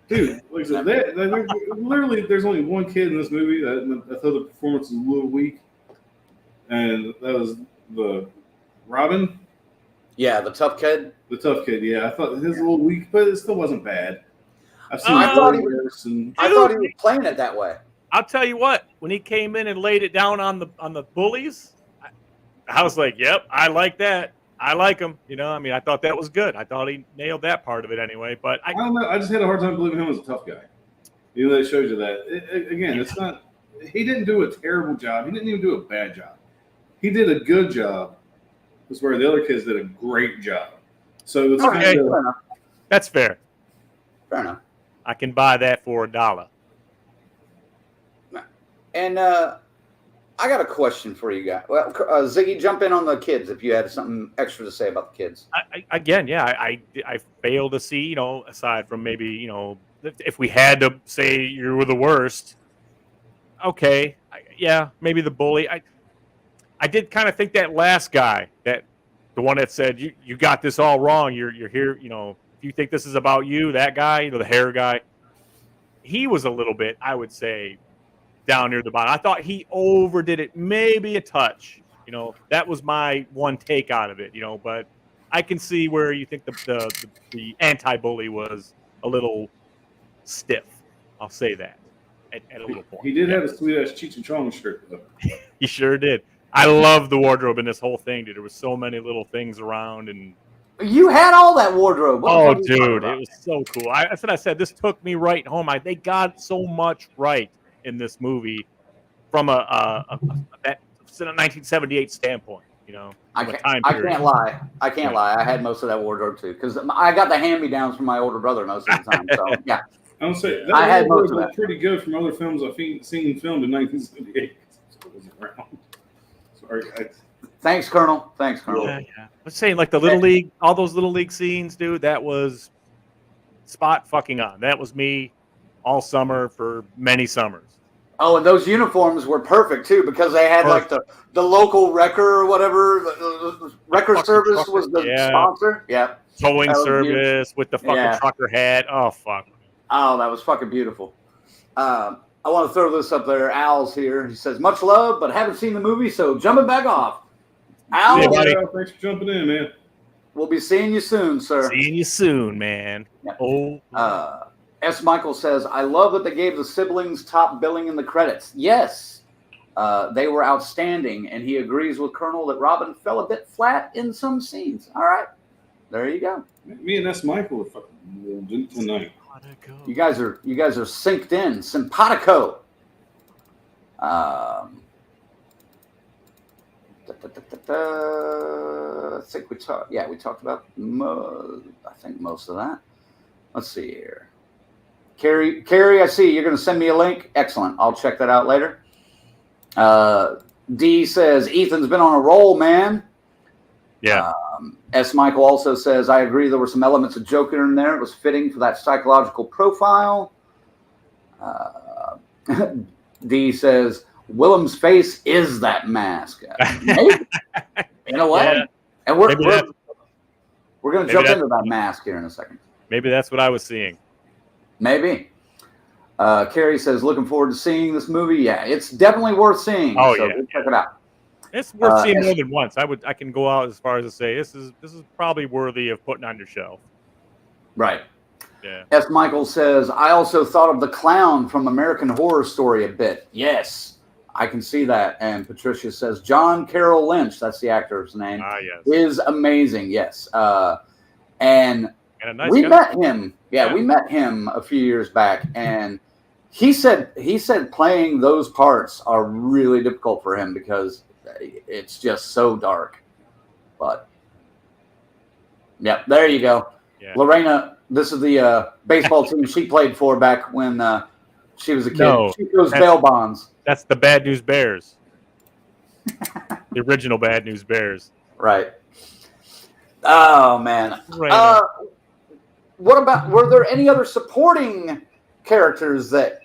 Dude, like I said, literally, there's only one kid in this movie that I thought the performance was a little weak, and that was the Robin. Yeah, the tough kid. The tough kid. Yeah, I thought his was a little weak, but it still wasn't bad. I've seen I thought he worse, and I thought he was playing it that way. I'll tell you what, when he came in and laid it down on the bullies, I was like, "Yep, I like that. I like him." I thought that was good. I thought he nailed that part of it anyway. But I don't know. I just had a hard time believing him as a tough guy. That shows you that. It's not. He didn't do a terrible job. He didn't even do a bad job. He did a good job. That's where the other kids did a great job. So it's okay. kind of, That's fair. Fair enough. I can buy that for $1. And I got a question for you guys. Well, Ziggy, jump in on the kids if you had something extra to say about the kids. I fail to see, aside from maybe, if we had to say you were the worst, okay, maybe the bully. I did kind of think that last guy, the one that said, you got this all wrong, you're here, if you think this is about you, that guy, the hair guy, he was a little bit, I would say, down near the bottom. I thought he overdid it, maybe a touch. That was my one take out of it. But I can see where you think the anti-bully was a little stiff. I'll say that at a little point. he did have a sweet ass Cheech and Chong shirt though. He sure did. I love the wardrobe in this whole thing, dude. There was so many little things around, and you had all that wardrobe. What dude, it was so cool. I said this took me right home. They got so much right in this movie from a 1978 standpoint. I can't lie. I had most of that wardrobe too because I got the hand-me-downs from my older brother most of the time. So yeah, I would say I had most of was that. pretty good from other films I've seen filmed in 1978. So it wasn't around. Sorry, guys. Thanks, Colonel. Yeah. I'm saying, like, the little league, all those little league scenes, dude. That was spot fucking on. That was me all summer for many summers. Oh, and those uniforms were perfect too because they had like the local wrecker or whatever. The wrecker service was the sponsor. Yeah. Towing service with the fucking trucker hat. Oh fuck. Oh, that was fucking beautiful. I want to throw this up there. Al's here. He says, "Much love, but haven't seen the movie, so jumping back off." Al, thanks for jumping in, man. We'll be seeing you soon, sir. Seeing you soon, man. Yeah. Oh. S. Michael says, "I love that they gave the siblings top billing in the credits." Yes, they were outstanding, and he agrees with Colonel that Robin fell a bit flat in some scenes. All right, there you go. Me and S. Michael are fucking rolled in tonight. You guys are synced in, simpatico. I think we talked. Yeah, we talked about. I think most of that. Let's see here. Carrie, I see you're going to send me a link. Excellent. I'll check that out later. D says Ethan's been on a roll, man. Yeah. S. Michael also says, I agree there were some elements of Joker in there. It was fitting for that psychological profile. D says, Willem's face is that mask. Maybe. In a way. Yeah. And we're going to jump into that mask here in a second. Maybe that's what I was seeing. Maybe. Carrie says, looking forward to seeing this movie. Yeah, it's definitely worth seeing. Oh, so yeah. check it out. It's worth seeing more than once. I can go out as far as to say this is probably worthy of putting on your shelf. Right. Yeah. S. Michael says, I also thought of the clown from American Horror Story a bit. Yes, I can see that. And Patricia says, John Carroll Lynch, that's the actor's name, yes. is amazing. Yes. And nice we guy. met him. Yeah, we met him a few years back, and he said playing those parts are really difficult for him because it's just so dark. But yeah, there you go. Yeah. Lorena, this is the baseball team she played for back when she was a kid. No, she throws bail bonds. That's the Bad News Bears. The original Bad News Bears. Right. Oh man. Right. What about, were there any other supporting characters that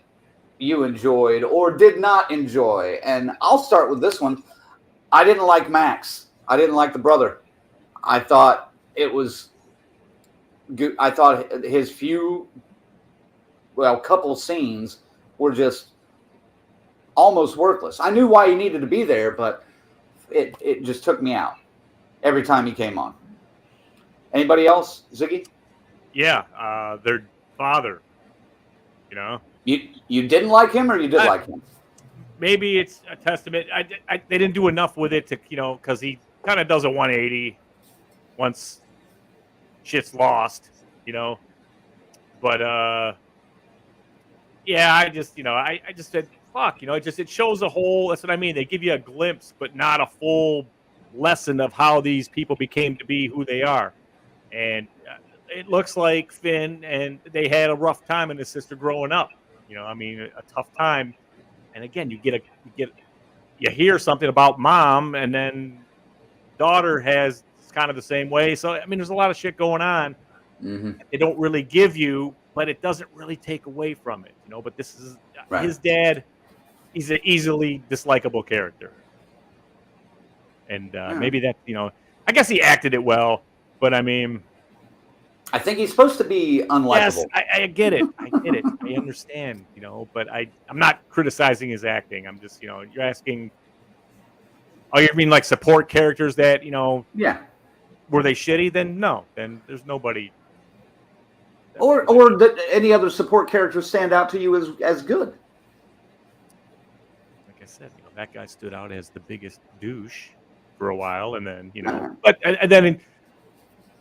you enjoyed or did not enjoy? And I'll start with this one. I didn't like Max. I didn't like the brother. I thought it was good. I thought his couple scenes were just almost worthless. I knew why he needed to be there, but it just took me out every time he came on. Anybody else, Ziggy? Yeah, their father. You know, You didn't like him, or you did like him? maybe it's a testament. They didn't do enough with it to, because he kind of does a 180 once shit's lost, But yeah, I just said fuck, it shows a whole. That's what I mean. They give you a glimpse, but not a full lesson of how these people became to be who they are. And it looks like Finn and they had a rough time and his sister growing up. A tough time. And again, you hear something about mom, and then daughter has kind of the same way. So there's a lot of shit going on. Mm-hmm. They don't really give you, but it doesn't really take away from it, But this is right. His dad. He's an easily dislikable character, and maybe that I guess he acted it well, but I think he's supposed to be unlikable. Yes, I get it. I understand, but I'm not criticizing his acting. I'm just, you're asking. Oh, you mean like support characters that Yeah. Were they shitty? Then no. Then there's nobody. Or did any other support characters stand out to you as good? Like I said, that guy stood out as the biggest douche for a while, and then but and then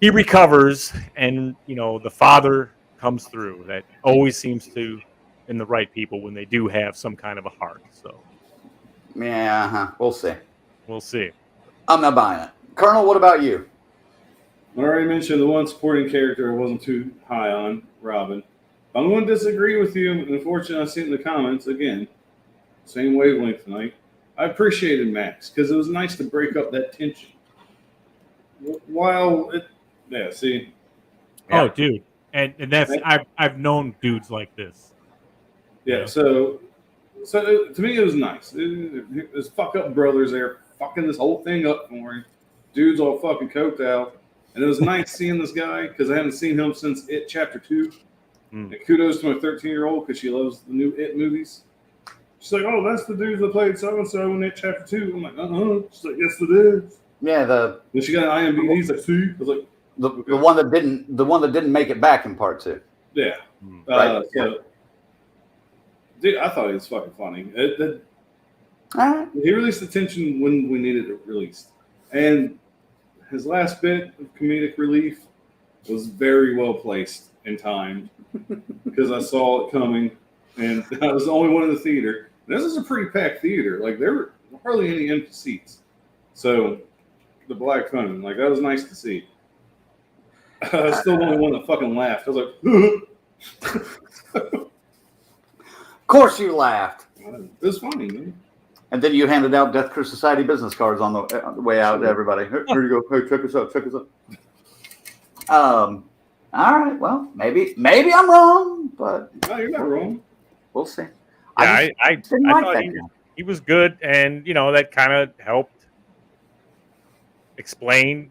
he recovers, and the father comes through. That always seems to in the right people when they do have some kind of a heart. So yeah, we'll see. We'll see. I'm not buying it. Colonel, what about you? I already mentioned the one supporting character I wasn't too high on, Robin. I'm going to disagree with you. Unfortunately, I see it in the comments again. Same wavelength tonight. I appreciated Max because it was nice to break up that tension. See. Oh, dude, and that's I've known dudes like this. Yeah. So to me, it was nice. There's fuck up brothers there fucking this whole thing up for him. Dude's all fucking coked out. And it was nice seeing this guy because I haven't seen him since It Chapter 2. And kudos to my 13-year-old because she loves the new It movies. She's like, oh, that's the dude that played so-and-so in It Chapter 2. I'm like, She's like, yes, it is. Yeah, then she got an IMDb. He's like, see? I was like, the one that didn't make it back in part 2. Yeah. Right. Dude, I thought he was fucking funny. Right. He released the tension when we needed it released. And his last bit of comedic relief was very well placed in time because I saw it coming, and I was the only one in the theater. And this is a pretty packed theater. Like, there were hardly any empty seats. So, the black phone, like, that was nice to see. I was still the only one that fucking laughed. I was like, of course you laughed. It was funny, man. And then you handed out Death Crew Society business cards on the way out to everybody. Here you go. Hey, check us out. All right. Well, maybe I'm wrong, but no, you're not wrong. We'll see. Yeah, I thought he was good, and that kind of helped explain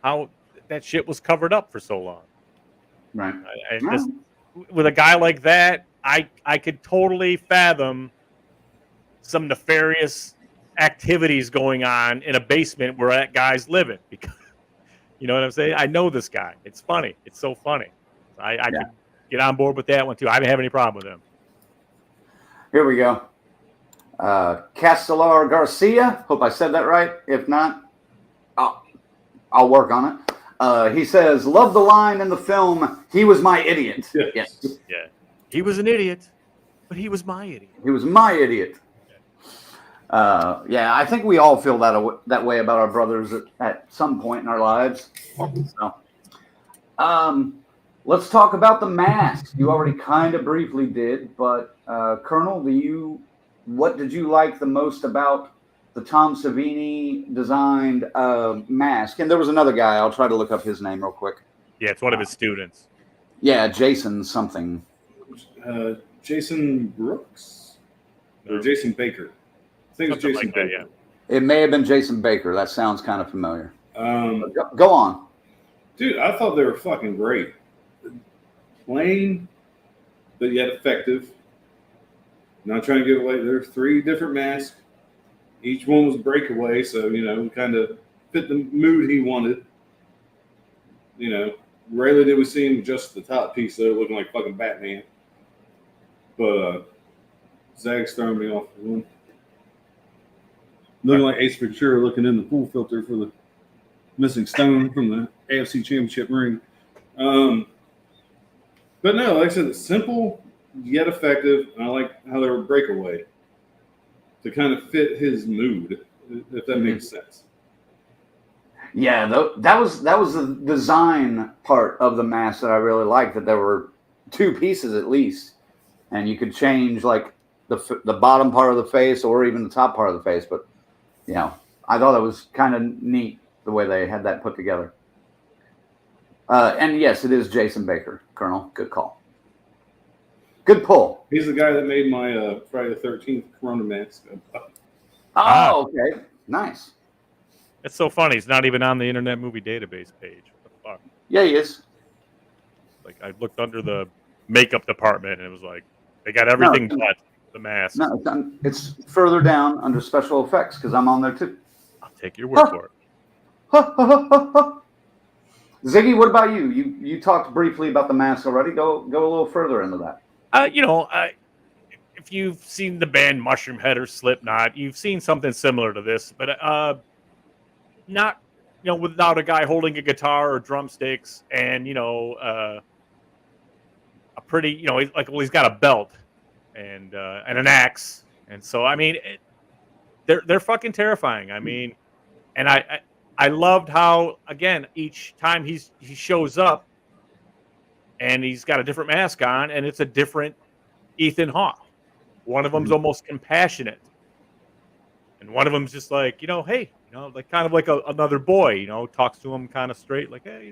how that shit was covered up for so long. Right. Just with a guy like that, I could totally fathom some nefarious activities going on in a basement where that guy's living, because you know what I'm saying? I know this guy. It's funny. It's so funny. I could get on board with that one too. I didn't have any problem with him. Here we go. Castellar Garcia. Hope I said that right. If not, I'll work on it. He says, love the line in the film, he was my idiot. Yes. Yeah. He was an idiot, but he was my idiot. He was my idiot. I think we all feel that way about our brothers at some point in our lives. So, let's talk about the mask. You already kind of briefly did, but Colonel, what did you like the most about the Tom Savini designed mask? And there was another guy. I'll try to look up his name real quick. Yeah, it's one of his students. Yeah, Jason something. Jason Brooks or Jason Baker. I think it's Jason Baker. It may have been Jason Baker. That sounds kind of familiar. Go on. Dude, I thought they were fucking great. Plain, but yet effective. Not trying to give away. There's 3 different masks. Each one was breakaway, so, kind of fit the mood he wanted. Rarely did we see him just the top piece, though, looking like fucking Batman. But Zag's throwing me off the one. Looking like Ace Ventura looking in the pool filter for the missing stone from the AFC Championship ring. But no, like I said, it's simple yet effective, and I like how they were breakaway to kind of fit his mood, if that makes sense. Yeah, that was the design part of the mask that I really liked. That there were 2 pieces at least, and you could change like the bottom part of the face or even the top part of the face. But I thought it was kind of neat the way they had that put together. And yes, it is Jason Baker, Colonel. Good call. Good pull. He's the guy that made my Friday the 13th Corona mask. Oh, okay. Nice. It's so funny. He's not even on the Internet Movie Database page. What the fuck? Yeah, he is. Like, I looked under the makeup department, and it was like, they got everything but the mask. No, it's further down under special effects because I'm on there too. I'll take your word for it. Ziggy, what about you? You talked briefly about the mask already. Go a little further into that. If you've seen the band Mushroom Head or Slipknot, you've seen something similar to this, but not without a guy holding a guitar or drumsticks and a pretty he's got a belt and an axe, and so I mean they're fucking terrifying. I mean, and I loved how, again, each time he shows up and he's got a different mask on, and it's a different Ethan Hawke. One of them's almost compassionate, and one of them's just like, hey, like kind of like another boy, talks to him kind of straight, like, hey,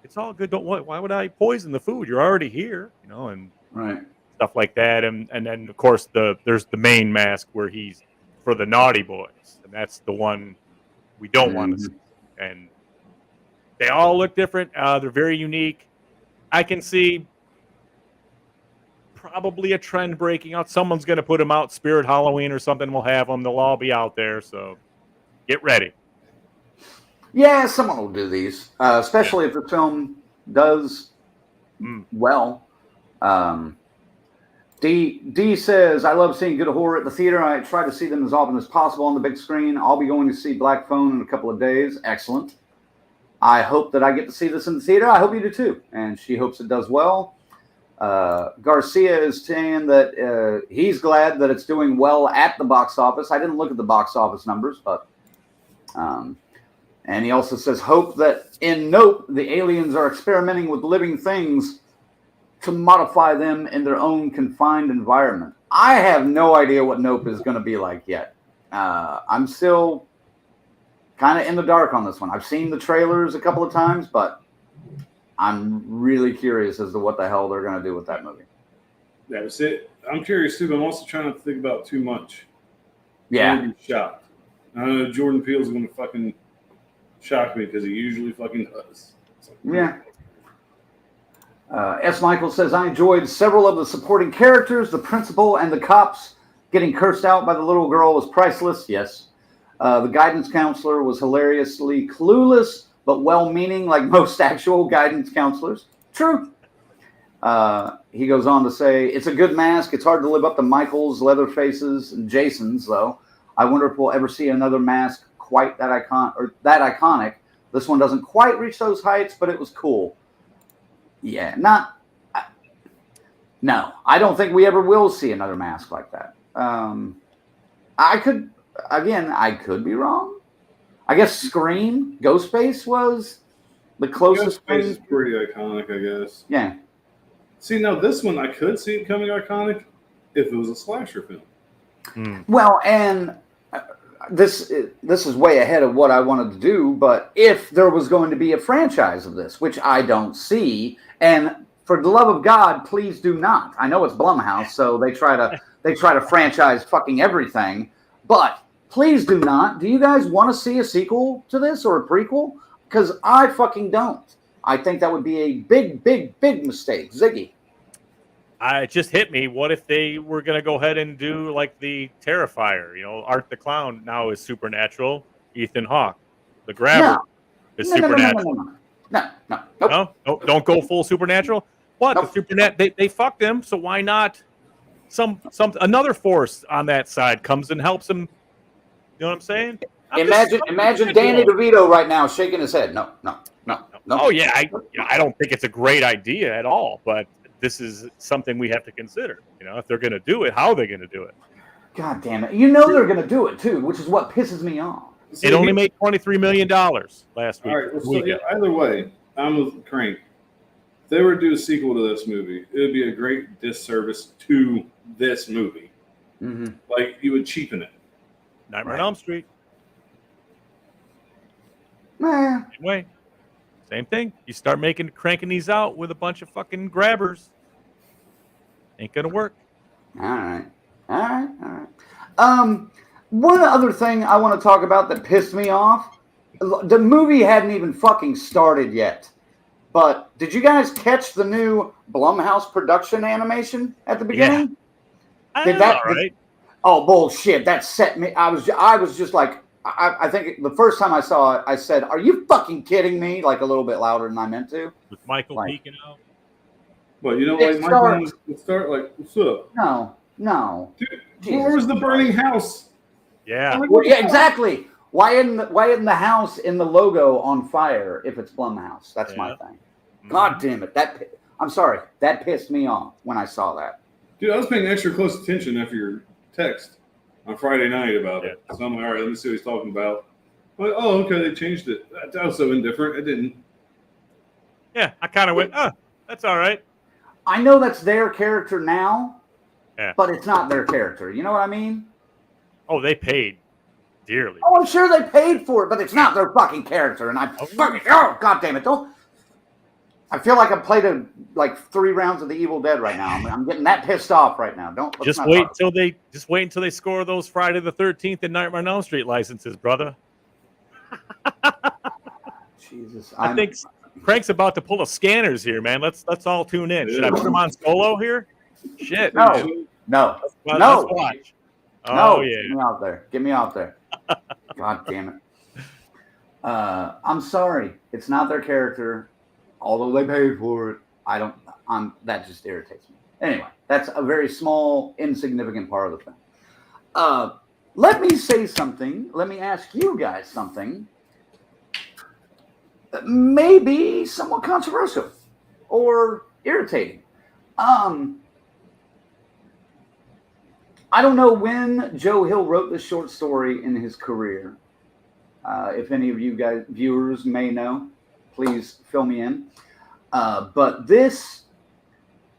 it's all good. Don't why would I poison the food? You're already here, and right. Stuff like that. And then of course there's the main mask where he's for the naughty boys, and that's the one we don't want to see. And they all look different. They're very unique. I can see probably a trend breaking out. Someone's going to put them out. Spirit Halloween or something will have them. They'll all be out there. So get ready. Yeah, someone will do these, especially if the film does well. D says, I love seeing good horror at the theater. I try to see them as often as possible on the big screen. I'll be going to see Black Phone in a couple of days. Excellent. I hope that I get to see this in the theater. I hope you do too. And she hopes it does well. Garcia is saying that he's glad that it's doing well at the box office. I didn't look at the box office numbers, but and he also says, hope that in Nope, the aliens are experimenting with living things to modify them in their own confined environment. I have no idea what Nope is going to be like yet. I'm still kind of in the dark on this one. I've seen the trailers a couple of times, but I'm really curious as to what the hell they're going to do with that movie. That's it. I'm curious too, but I'm also trying not to think about too much. Yeah. I'm be shocked. I know Jordan Peele's going to fucking shock me because he usually fucking does. Yeah. S. Michael says, I enjoyed several of the supporting characters. The principal and the cops getting cursed out by the little girl was priceless. Yes. The guidance counselor was hilariously clueless, but well-meaning, like most actual guidance counselors. True. He goes on to say, it's a good mask. It's hard to live up to Michael's, Leatherface's, and Jason's, though. I wonder if we'll ever see another mask quite that iconic. This one doesn't quite reach those heights, but it was cool. Yeah, no, I don't think we ever will see another mask like that. I could be wrong. I guess Scream, Ghostface was the closest Ghostface thing. is pretty iconic, I guess. Yeah. See, now this one, I could see it coming iconic if it was a slasher film. Well, and this is way ahead of what I wanted to do, but if there was going to be a franchise of this, which I don't see, and for the love of God, please do not. I know it's Blumhouse, so they try to franchise fucking everything, but Please do not. Do you guys want to see a sequel to this or a prequel? Because I fucking don't. I think that would be a big, big, big mistake. Ziggy. It just hit me. What if they were going to go ahead and do like the Terrifier? You know, Art the Clown now is supernatural. Ethan Hawke, the Grabber, is supernatural. No. No, don't go full supernatural. What the supernat? They fucked him, so why not? Another force on that side comes and helps him. You know what I'm saying? Imagine Danny DeVito right now shaking his head. No. Oh yeah, I don't think it's a great idea at all, but this is something we have to consider. You know, if they're going to do it, how are they going to do it? God damn it! You know they're going to do it too, which is what pisses me off. It only made $23 million last week. All right. Well, so either way, I'm with Crank. If they were to do a sequel to this movie, it would be a great disservice to this movie. Mm-hmm. Like, you would cheapen it. Nightmare on Elm Street. Nah. Same thing. You start cranking these out with a bunch of fucking grabbers. Ain't gonna work. All right. One other thing I want to talk about that pissed me off. The movie hadn't even fucking started yet. But did you guys catch the new Blumhouse production animation at the beginning? Yeah. Right? Oh, bullshit. That set me. I was just like, I think the first time I saw it, I said, "Are you fucking kidding me?" Like a little bit louder than I meant to. With Michael peeking out. Well, you know, like Michael would start like, "What's up?" No. Dude, where was the burning house? Yeah. Well, yeah, exactly. Why isn't the house in the logo on fire if it's Blumhouse? That's my thing. God damn it! I'm sorry. That pissed me off when I saw that. Dude, I was paying extra close attention after your text on Friday night about it. So I'm like, all right, let me see what he's talking about. I'm like, oh, okay, they changed it. That was so indifferent. I didn't. Yeah, I kind of went, that's all right. I know that's their character now, but it's not their character. You know what I mean? Oh, they paid dearly. Oh, I'm sure they paid for it, but it's not their fucking character. And God damn it! I feel like I've played like 3 rounds of the Evil Dead right now. I'm getting that pissed off right now. Just wait until they score those Friday the 13th and Nightmare on Elm Street licenses, brother. Jesus, I think Crank's about to pull a Scanners here, man. Let's all tune in. Should I put him on solo here? Shit. No. Let's watch. Oh yeah. Get me out there. God damn it. I'm sorry. It's not their character. Although they paid for it, that just irritates me. Anyway, that's a very small, insignificant part of the thing. Let me say something. Let me ask you guys something that may be somewhat controversial or irritating. I don't know when Joe Hill wrote this short story in his career. If any of you guys, viewers, may know, please fill me in. But this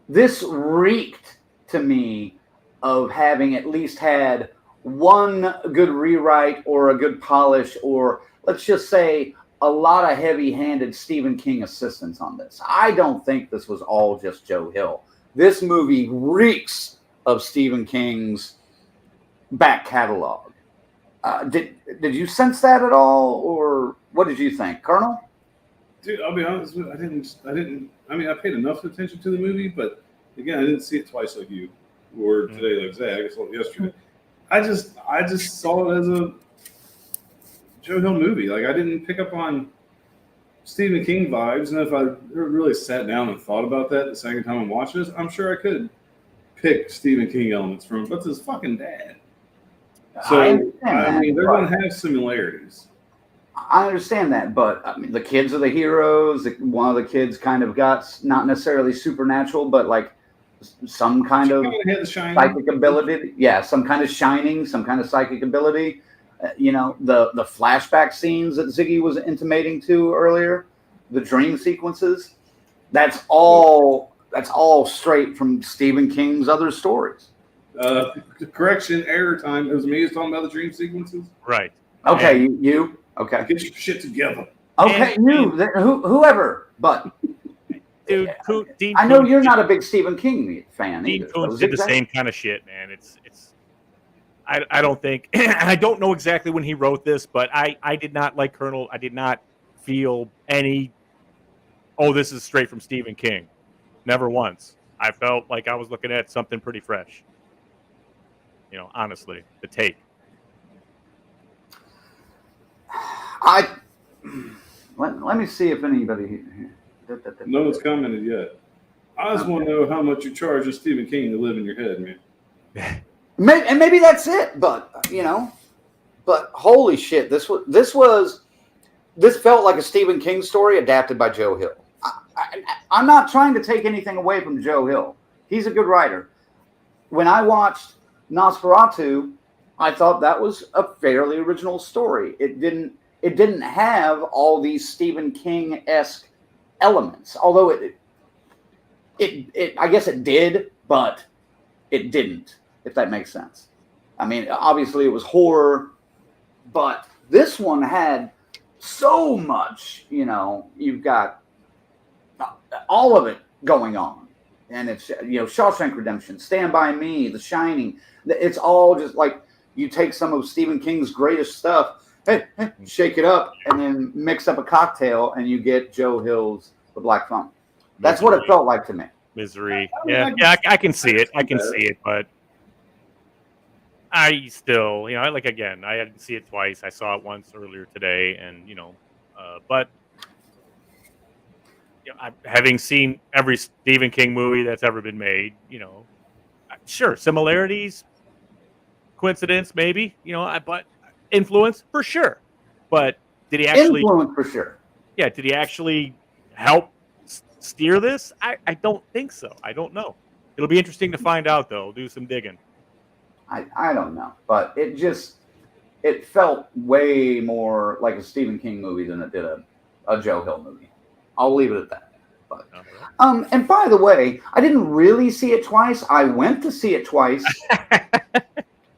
reeked to me of having at least had one good rewrite or a good polish, or let's just say a lot of heavy-handed Stephen King assistance on this. I don't think this was all just Joe Hill. This movie reeks of Stephen King's back catalog. Did you sense that at all, or what did you think, Colonel? Dude, I'll be honest with you. I mean, I paid enough attention to the movie, but again, I didn't see it twice like you, or today, like Zach. I saw it yesterday. I just saw it as a Joe Hill movie. Like, I didn't pick up on Stephen King vibes, and if I really sat down and thought about that the second time I'm watching this, I'm sure I could pick Stephen King elements from it. But it's his fucking dad. So, I mean, they're going to have similarities. I understand that, but I mean, the kids are the heroes. One of the kids kind of got not necessarily supernatural, but like some kind of psychic ability. Yeah, some kind of shining, some kind of psychic ability. The flashback scenes that Ziggy was intimating to earlier, the dream sequences. That's all straight from Stephen King's other stories. Correction, error time. It was me who's talking about the dream sequences. Right. Okay, you. Okay. Get your shit together. Okay, whoever, but dude, Dean I know Koontz you're not a big Stephen King fan Dean either. Koontz did the same kind of shit, man. It's I don't think I don't know exactly when he wrote this, but I did not like Colonel. I did not feel any. Oh, this is straight from Stephen King. Never once. I felt like I was looking at something pretty fresh. Honestly, the take. Let me see if anybody. No one's commented yet. I just want to know how much you charge Stephen King to live in your head, man. Maybe that's it, but but holy shit, this felt like a Stephen King story adapted by Joe Hill. I'm not trying to take anything away from Joe Hill. He's a good writer. When I watched Nosferatu, I thought that was a fairly original story. It didn't have all these Stephen King-esque elements, although it I guess it did, but it didn't, if that makes sense. I mean, obviously it was horror, but this one had so much, you've got all of it going on. And it's, Shawshank Redemption, Stand By Me, The Shining. It's all just like you take some of Stephen King's greatest stuff, shake it up, and then mix up a cocktail, and you get Joe Hill's The Black Phone. That's what it felt like to me. Misery. Yeah, I can see it. I can see it, but I still, again, I had to see it twice. I saw it once earlier today, and but having seen every Stephen King movie that's ever been made, sure, similarities, coincidence, maybe, but influence for sure. But did he actually influence for sure? Yeah, did he actually help steer this? I don't think so. I don't know. It'll be interesting to find out, though. Do some digging. I don't know, but it felt way more like a Stephen King movie than it did a Joe Hill movie. I'll leave it at that. But and by the way, I didn't really see it twice. I went to see it twice,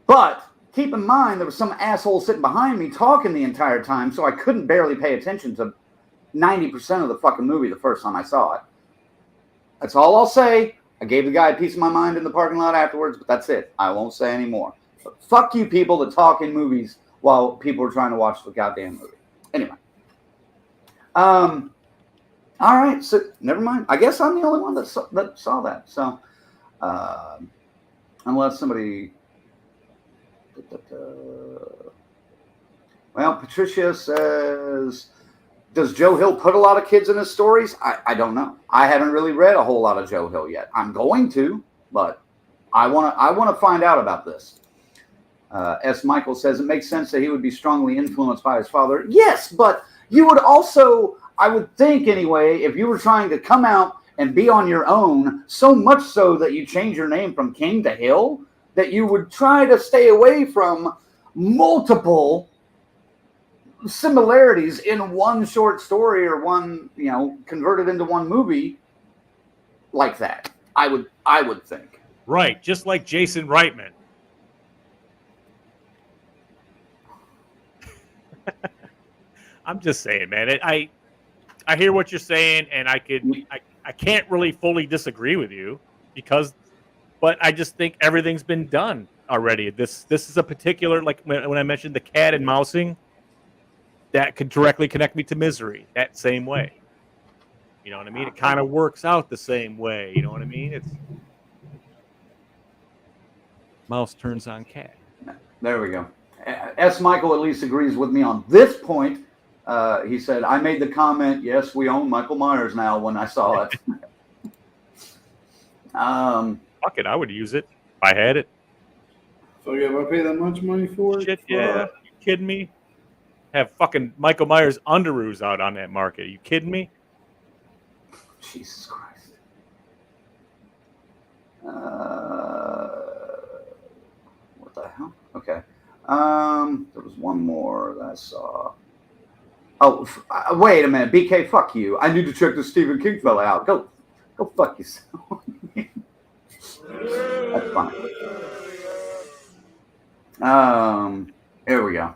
but keep in mind there was some asshole sitting behind me talking the entire time, so I couldn't barely pay attention to 90% of the fucking movie the first time I saw it. That's all I'll say. I gave the guy a piece of my mind in the parking lot afterwards, but that's it. I won't say any more. But fuck you people that talk in movies while people are trying to watch the goddamn movie. Anyway. All right, so never mind. I guess I'm the only one that saw that. So, unless somebody... Well, Patricia says... Does Joe Hill put a lot of kids in his stories? I don't know. I haven't really read a whole lot of Joe Hill yet. I'm going to, but I want to find out about this. S. Michael says it makes sense that he would be strongly influenced by his father. Yes, but you would also, I would think anyway, if you were trying to come out and be on your own, so much so that you change your name from King to Hill, that you would try to stay away from multiple similarities in one short story or one, converted into one movie like that. I would think. Right, just like Jason Reitman. I'm just saying, man. I hear what you're saying, and I can't really fully disagree with you but I just think everything's been done already. This is a particular, like when I mentioned the cat and mousing, that could directly connect me to Misery that same way. You know what I mean? It kind of works out the same way. You know what I mean? It's mouse turns on cat. There we go. S. Michael at least agrees with me on this point. He said, I made the comment, yes, we own Michael Myers now when I saw it. Fuck it, I would use it if I had it. So if I pay that much money for it? Shit, yeah. You kidding me? Have fucking Michael Myers underoos out on that market. Are you kidding me? Jesus Christ. What the hell? Okay. There was one more that I saw. Oh, wait a minute. BK, fuck you. I need to check the Stephen King fella out. Go fuck yourself. That's fine. Here we go.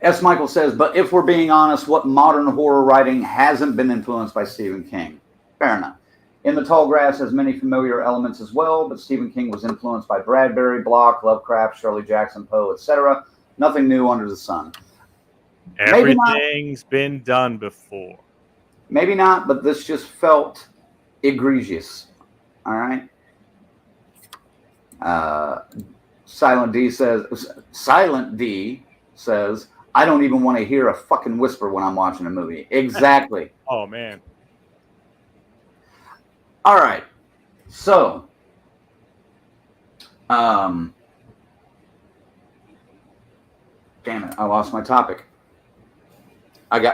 S. Michael says, but if we're being honest, what modern horror writing hasn't been influenced by Stephen King? Fair enough. In the Tall Grass has many familiar elements as well, but Stephen King was influenced by Bradbury, Bloch, Lovecraft, Shirley Jackson, Poe, etc. Nothing new under the sun. Everything's been done before. Maybe not, but this just felt egregious. All right. Silent D says, I don't even want to hear a fucking whisper when I'm watching a movie. Exactly. Oh, man. All right. So, damn it, I lost my topic.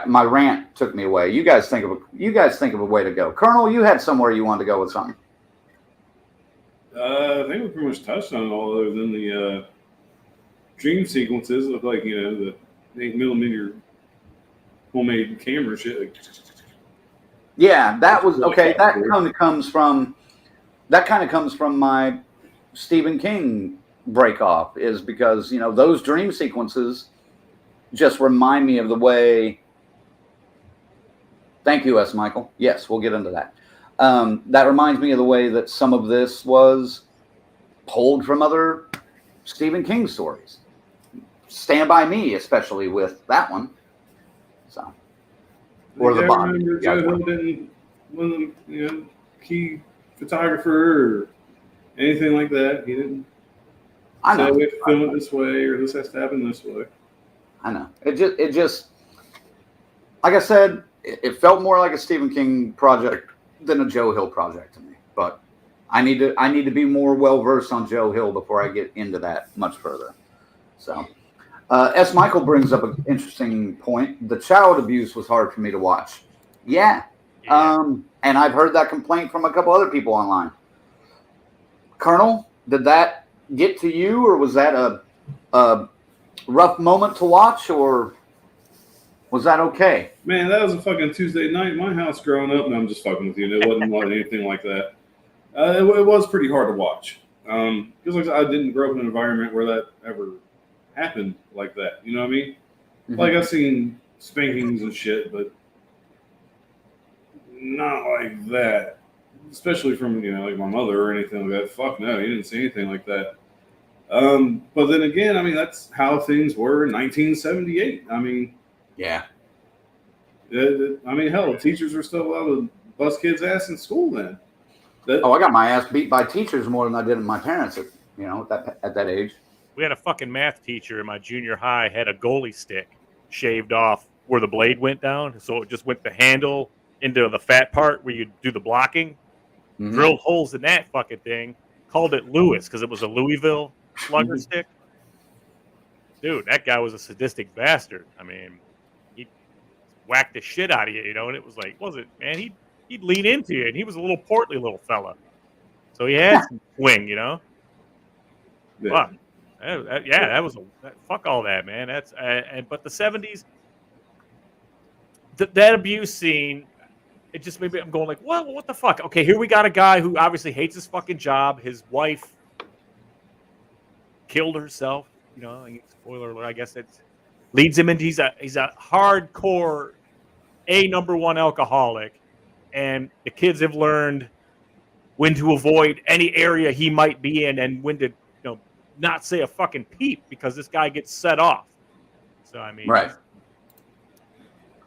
My rant took me away. You guys think of a way to go. Colonel, you had somewhere you wanted to go with something. I think we pretty much touched on it all, other than the dream sequences of, like, you know, the 8mm homemade camera shit. Like, yeah, that was okay. That kind of comes from my Stephen King break off, is because, you know, those dream sequences just remind me of the way. Thank you, S. Michael. Yes, we'll get into that. That reminds me of the way that some of this was pulled from other Stephen King stories. Stand By Me, especially with that one. So, or the Bond. Remember Joe Hill didn't one of the, you know, key photographer or anything like that. He didn't. I know. Say we have to film it this way, or this has to happen this way. I know. It just, like I said, it felt more like a Stephen King project than a Joe Hill project to me. But I need to be more well versed on Joe Hill before I get into that much further. So, S. Michael brings up an interesting point. The child abuse was hard for me to watch. Yeah. And I've heard that complaint from a couple other people online. Colonel, did that get to you, or was that a rough moment to watch, or was that okay? Man, that was a fucking Tuesday night in my house growing up. No, I'm just fucking with you. It wasn't like anything like that. It was pretty hard to watch. Because like I didn't grow up in an environment where that ever happened like that. You know what I mean? Mm-hmm. Like, I've seen spankings and shit, but not like that. Especially from, you know, like my mother or anything like that. Fuck no, you didn't see anything like that. But then again, I mean, that's how things were in 1978. I mean, yeah. I mean, hell, teachers were still allowed to bust kids' ass in school then. I got my ass beat by teachers more than I did in my parents, at that age. We had a fucking math teacher in my junior high had a goalie stick shaved off where the blade went down, so it just went the handle into the fat part where you do the blocking. Mm-hmm. Drilled holes in that fucking thing. Called it Lewis because it was a Louisville slugger stick. Dude, that guy was a sadistic bastard. I mean, he whacked the shit out of you, you know, and it was like, man, he'd lean into you, and he was a little portly little fella. So he had some swing, you know? Yeah. Fuck. Fuck all that, man. That's but the 70s, that abuse scene, it just made me, I'm going like, well, what the fuck? Okay, here we got a guy who obviously hates his fucking job. His wife killed herself. You know, spoiler alert, I guess it leads him into he's a hardcore number one alcoholic, and the kids have learned when to avoid any area he might be in and when to, you know, not say a fucking peep because this guy gets set off. So I mean, right.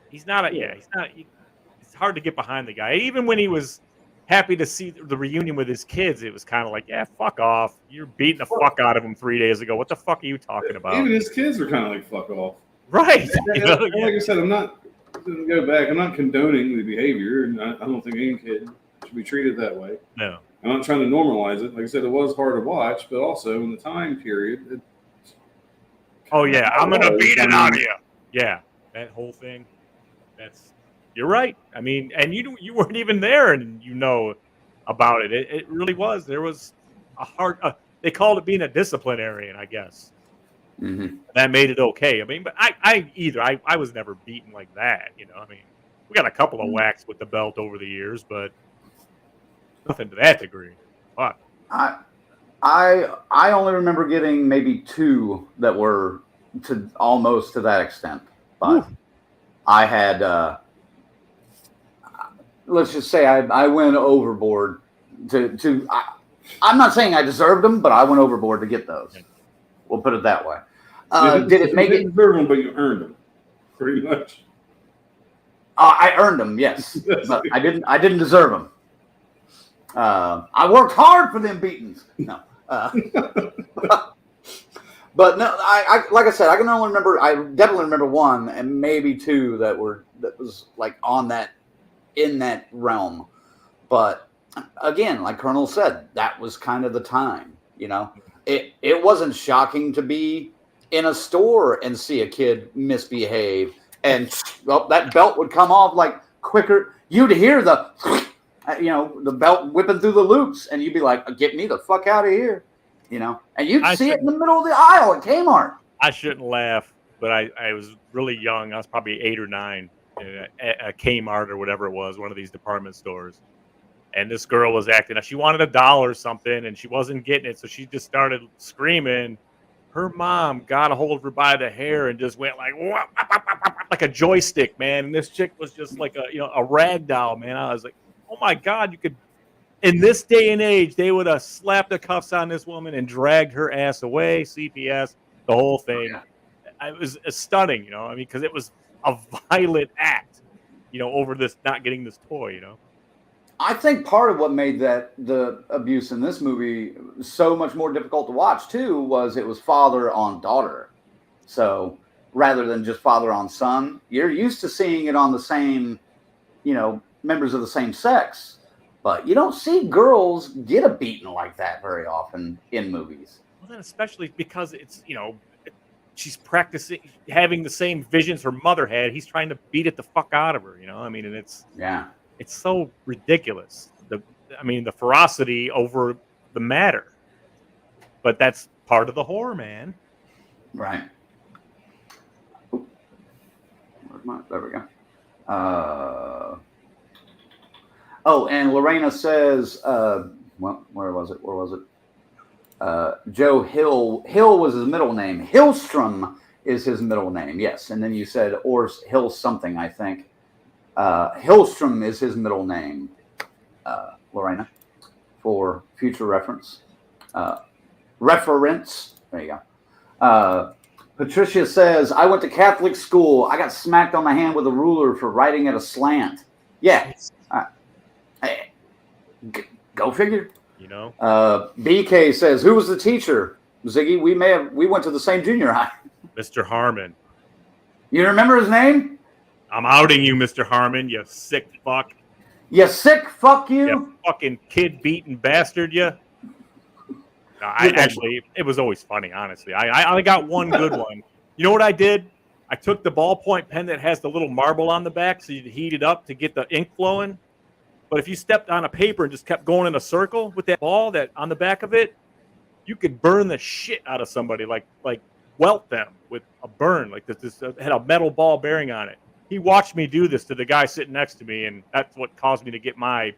He's not it's hard to get behind the guy. Even when he was happy to see the reunion with his kids, it was kind of like, yeah, fuck off. You're beating the fuck out of him 3 days ago. What the fuck are you talking about? Even his kids were kind of like, fuck off. Right. You know, like I said, I'm not condoning the behavior, and I don't think any kid should be treated that way. No. I'm not trying to normalize it. Like I said, it was hard to watch, but also in the time period. I'm going to beat it out of you. Yeah, that whole thing. You're right. I mean, and you weren't even there, and you know about it. It really was. There was a hard. They called it being a disciplinarian, I guess. Mm-hmm. That made it okay. I mean, but I was never beaten like that. You know, I mean, we got a couple of whacks with the belt over the years, but nothing to that degree. Fuck. I only remember getting maybe 2 that were almost to that extent, but I had let's just say I went overboard I'm not saying I deserved them, but I went overboard to get those. We'll put it that way. Did it make it? You deserve them, but you earned them, pretty much. I earned them, yes, but I didn't deserve them. I worked hard for them beatings. No, but no, I like I said, I can only remember. I definitely remember one and maybe two that was like in that realm. But again, like Colonel said, that was kind of the time. It wasn't shocking to be in a store and see a kid misbehave, and that belt would come off like quicker. You'd hear the belt whipping through the loops, and you'd be like, "Get me the fuck out of here," And you'd see it in the middle of the aisle at Kmart. I shouldn't laugh, but I was really young. I was probably 8 or 9 at a Kmart or whatever it was, one of these department stores. And this girl was acting. She wanted a doll or something, and she wasn't getting it, so she just started screaming. Her mom got a hold of her by the hair and just went like a joystick, man. And this chick was just like a rag doll, man. I was like, oh my God, you could. In this day and age, they would have slapped the cuffs on this woman and dragged her ass away, CPS, the whole thing. Oh, yeah. It was stunning, because it was a violent act, over this not getting this toy, I think part of what made the abuse in this movie so much more difficult to watch too was it was father on daughter. So rather than just father on son, you're used to seeing it on the same, members of the same sex. But you don't see girls get a beating like that very often in movies. Well, then especially because it's, she's practicing having the same visions her mother had. He's trying to beat it the fuck out of her, and it's it's so ridiculous. The ferocity over the matter. But that's part of the horror, man. Right. There we go. And Lorena says, where was it? Joe Hill. Hill was his middle name. Hillstrom is his middle name. Yes. And then you said, or Hill something, I think. Hillstrom is his middle name, Lorena, for future reference. There you go. Patricia says, I went to Catholic school. I got smacked on the hand with a ruler for writing at a slant. Yeah. Go figure. BK says, who was the teacher? Ziggy, we went to the same junior high. Mr. Harmon. You remember his name? I'm outing you, Mr. Harmon, you sick fuck. You sick fuck you? You fucking kid-beating bastard, you. No, it was always funny, honestly. I only got one good one. You know what I did? I took the ballpoint pen that has the little marble on the back so you'd heat it up to get the ink flowing. But if you stepped on a paper and just kept going in a circle with that ball that on the back of it, you could burn the shit out of somebody, like welt them with a burn, like this had a metal ball bearing on it. He watched me do this to the guy sitting next to me, and that's what caused me to get my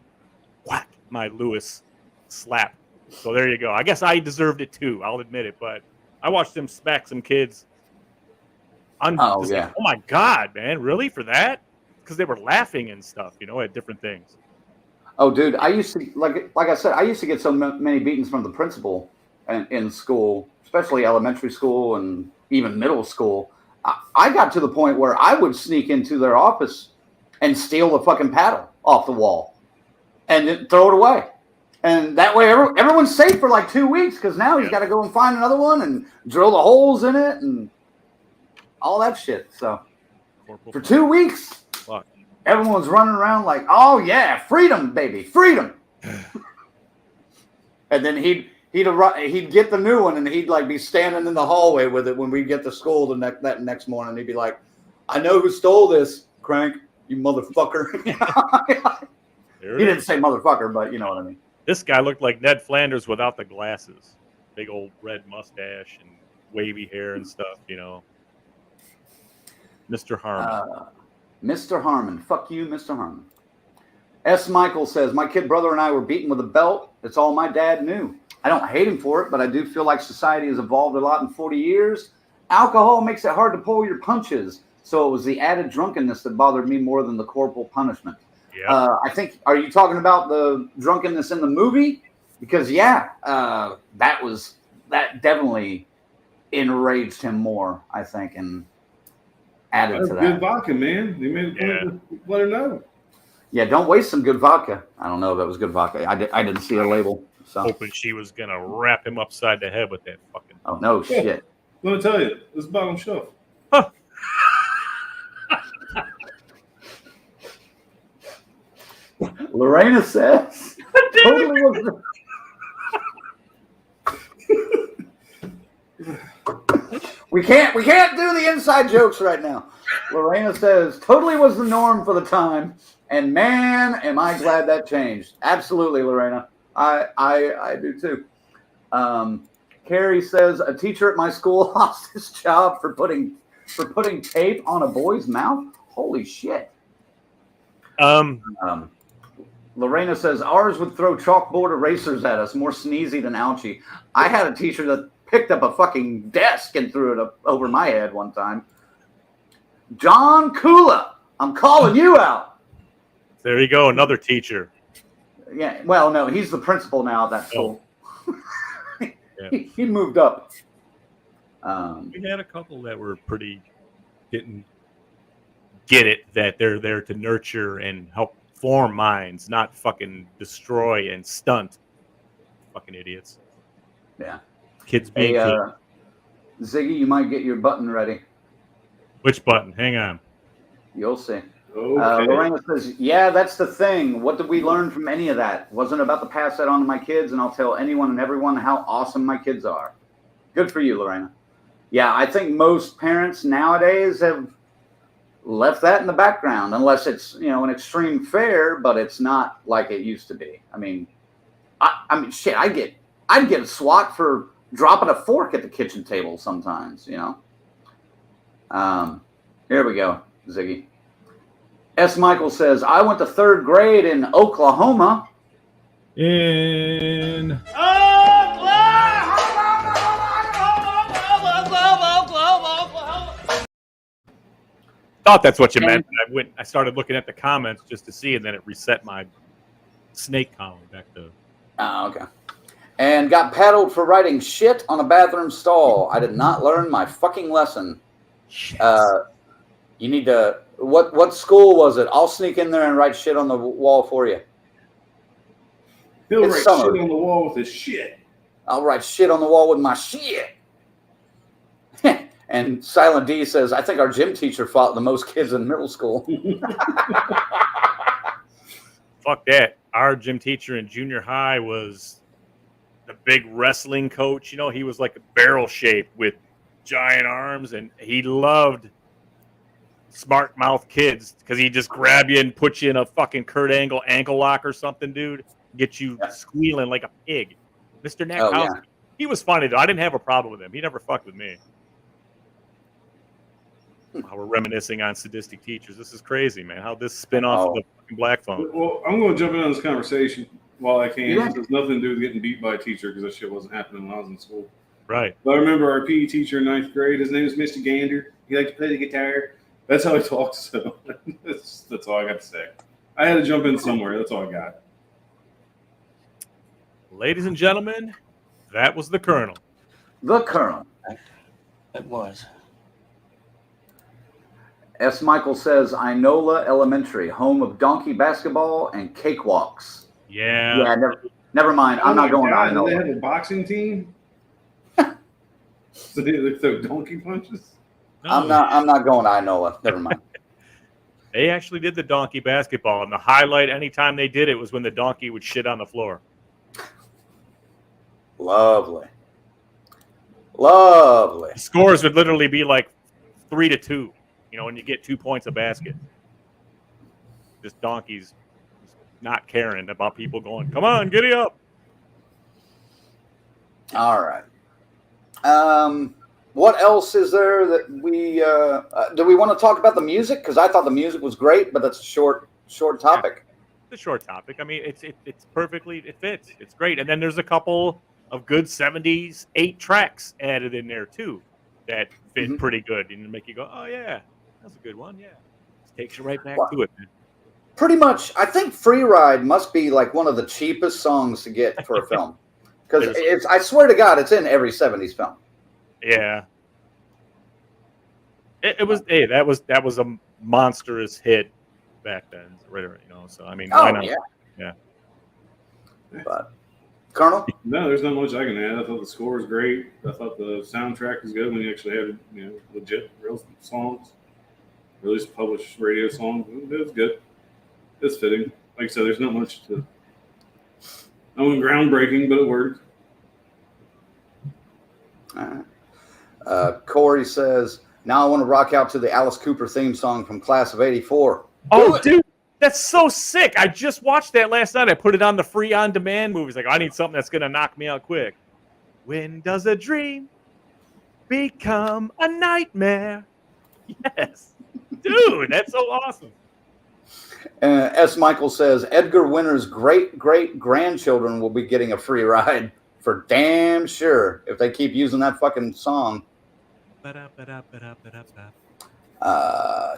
Lewis slap. So there you go. I guess I deserved it too. I'll admit it, but I watched him smack some kids. Like, oh my God, man, really for that? Because they were laughing and stuff, at different things. Oh, dude, I used to like I said, I used to get so many beatings from the principal in school, especially elementary school and even middle school. I got to the point where I would sneak into their office and steal the fucking paddle off the wall and then throw it away. And that way everyone's safe for like 2 weeks because now he's got to go and find another one and drill the holes in it and all that shit. So for 2 weeks, everyone's running around like, oh, yeah, freedom, baby, freedom. And then he'd get the new one and he'd like be standing in the hallway with it when we get to school that next morning. He'd be like, I know who stole this, Crank, you motherfucker. He didn't say motherfucker, but you know what I mean. This guy looked like Ned Flanders without the glasses. Big old red mustache and wavy hair and stuff, Mr. Harmon. Mr. Harmon. Fuck you, Mr. Harmon. S. Michael says, my kid brother and I were beaten with a belt. It's all my dad knew. I don't hate him for it, but I do feel like society has evolved a lot in 40 years. Alcohol makes it hard to pull your punches, so it was the added drunkenness that bothered me more than the corporal punishment. Yeah. I think, are you talking about the drunkenness in the movie? Because that definitely enraged him more, I think, and added That's to good that. vodka, man. He made a point to let her know. Yeah, don't waste some good vodka. I don't know if that was good vodka. I didn't see a label. So Hoping she was gonna wrap him upside the head with that fucking. oh no shit. Let me tell you, this bottom shelf. Huh. Lorena says totally was. We can't do the inside jokes right now. Lorena says totally was the norm for the time, and man, am I glad that changed. Absolutely, Lorena. I do too. Carrie says a teacher at my school lost his job for putting tape on a boy's mouth. Holy shit. Lorena says ours would throw chalkboard erasers at us, more sneezy than ouchy. I had a teacher that picked up a fucking desk and threw it up over my head one time. John Kula, I'm calling you out. There you go, another teacher. Yeah, well, no, he's the principal now at that school. Yeah. He moved up. We had a couple that were pretty didn't get it that they're there to nurture and help form minds, not fucking destroy and stunt. Fucking idiots. Yeah. Kids being kids. Ziggy, you might get your button ready. Which button? Hang on. You'll see. Okay. Lorena says, yeah, that's the thing. What did we learn from any of that? Wasn't about to pass that on to my kids, and I'll tell anyone and everyone how awesome my kids are. Good for you, Lorena. Yeah, I think most parents nowadays have left that in the background, unless it's, an extreme fare, but it's not like it used to be. I mean, shit, I'd get a SWAT for dropping a fork at the kitchen table sometimes, Here we go, Ziggy. S. Michael says, I went to third grade in Oklahoma. In thought that's what you meant. I started looking at the comments just to see, and then it reset my snake column back to. Oh, okay. And got paddled for writing shit on a bathroom stall. I did not learn my fucking lesson. You need to. What school was it? I'll sneak in there and write shit on the wall for you. He'll write shit on the wall with his shit. I'll write shit on the wall with my shit. And Silent D says, I think our gym teacher fought the most kids in middle school. Fuck that. Our gym teacher in junior high was the big wrestling coach. He was like a barrel shape with giant arms, and he loved smart mouth kids because he just grab you and put you in a fucking Kurt Angle ankle lock or something, dude. Get you squealing like a pig. Mr. Nakowski. He was funny, though. I didn't have a problem with him. He never fucked with me. Wow, we're reminiscing on sadistic teachers. This is crazy, man. How this spin off of the fucking black phone. Well, I'm going to jump in on this conversation while I can. It has nothing to do with getting beat by a teacher because that shit wasn't happening when I was in school. Right. But I remember our PE teacher in 9th grade. His name was Mr. Gander. He liked to play the guitar. That's how he talks. So that's all I got to say. I had to jump in somewhere. That's all I got. Ladies and gentlemen, that was the Colonel. The Colonel. It was. S. Michael says, Inola Elementary, home of donkey basketball and cakewalks. Yeah. Yeah, never mind. I'm not going to Inola. They have a boxing team? So they throw donkey punches? No. I'm not going to Inola. Never mind. They actually did the donkey basketball, and the highlight anytime they did it was when the donkey would shit on the floor. Lovely. Lovely. The scores would literally be like 3-2, when you get 2 points a basket. Just donkeys not caring about people going, come on, giddy up. All right. What else is there that we do we want to talk about the music? Because I thought the music was great, but that's a short topic. It's a short topic. I mean, it's perfectly, it fits. It's great. And then there's a couple of good 70s 8 tracks added in there too that fit pretty good and make you go, oh yeah, that's a good one. Yeah. It takes you right back to it, man. pretty much, I think Free Ride must be like one of the cheapest songs to get for a film. Because I swear to God, it's in every 70s film. Yeah. It was, hey, that was a monstrous hit back then, so I mean, why not? Yeah. But Colonel? No, there's not much I can add. I thought the score was great. I thought the soundtrack was good when you actually had legit real songs, or at least published radio songs. It was good. It's fitting. Like I said, there's not much to. I wasn't groundbreaking, but it worked. All right. Corey says, now I want to rock out to the Alice Cooper theme song from Class of '84. Oh, dude, that's so sick. I just watched that last night. I put it on the free on-demand movies. Like, I need something that's going to knock me out quick. When does a dream become a nightmare? Yes. Dude, that's so awesome. S. Michael says, Edgar Winter's great-great-grandchildren will be getting a free ride for damn sure if they keep using that fucking song.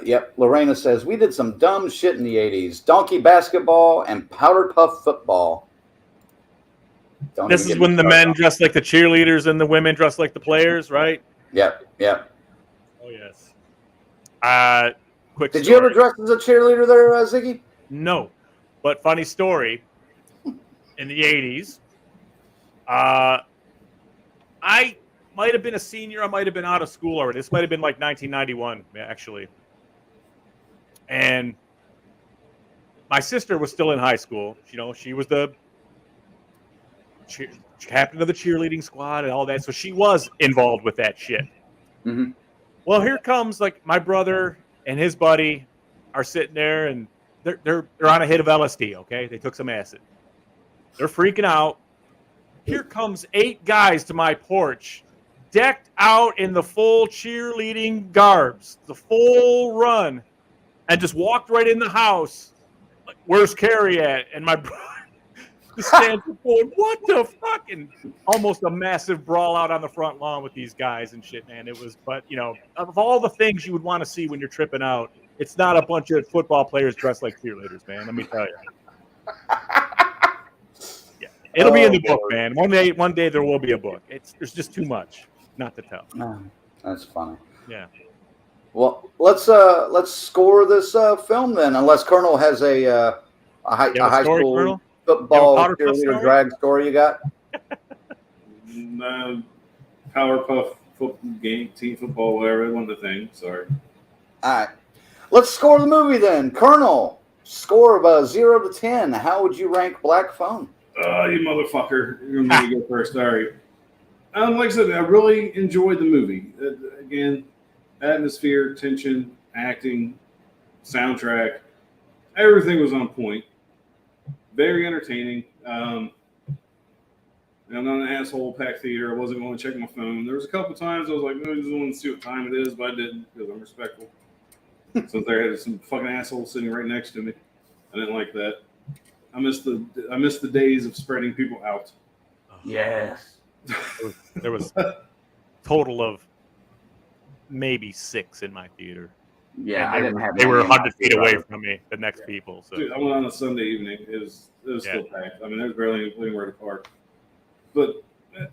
Yep. Lorena says, we did some dumb shit in the 80s. Donkey basketball and powder puff football. This is when the men dressed like the cheerleaders and the women dressed like the players, right? Yep. Oh, yes. Did you ever dress as a cheerleader there, Ziggy? No. But funny story. In the 80s, I might have been a senior. I might have been out of school already. This might have been like 1991, actually. And my sister was still in high school. She was the captain of the cheerleading squad and all that. So she was involved with that shit. Mm-hmm. Well, here comes like my brother and his buddy are sitting there, and they're on a hit of LSD. Okay, they took some acid. They're freaking out. Here comes 8 guys to my porch, decked out in the full cheerleading garbs, the full run, and just walked right in the house. Like, where's Carrie at? And my brother just stands forward. What the fuck? And almost a massive brawl out on the front lawn with these guys and shit, man. It was, but of all the things you would want to see when you're tripping out, it's not a bunch of football players dressed like cheerleaders, man. Let me tell you. Yeah, it'll be in the book, man. One day there will be a book. There's just too much not to tell. That's funny. Yeah. Well, let's score this film then, unless Colonel has a high story, school Colonel? Football cheerleader drag story you got. Powerpuff game, team football, whatever. One of the things. Sorry. All right. Let's score the movie then. Colonel, score of 0 to 10. How would you rank Black Phone? Oh, you motherfucker. You're going to go first. Sorry. Like I said, I really enjoyed the movie. Again, atmosphere, tension, acting, soundtrack, everything was on point. Very entertaining. I'm not an asshole, packed theater. I wasn't going to check my phone. There was a couple times I was like, I just want to see what time it is, but I didn't because I'm respectful. So there had some fucking asshole sitting right next to me. I didn't like that. I missed the days of spreading people out. Yes. There was a total of maybe 6 in my theater. Yeah, I didn't have. They were 100 feet away from me. The next people. So Dude, I went on a Sunday evening. It was still packed. I mean, there's barely anywhere to park. But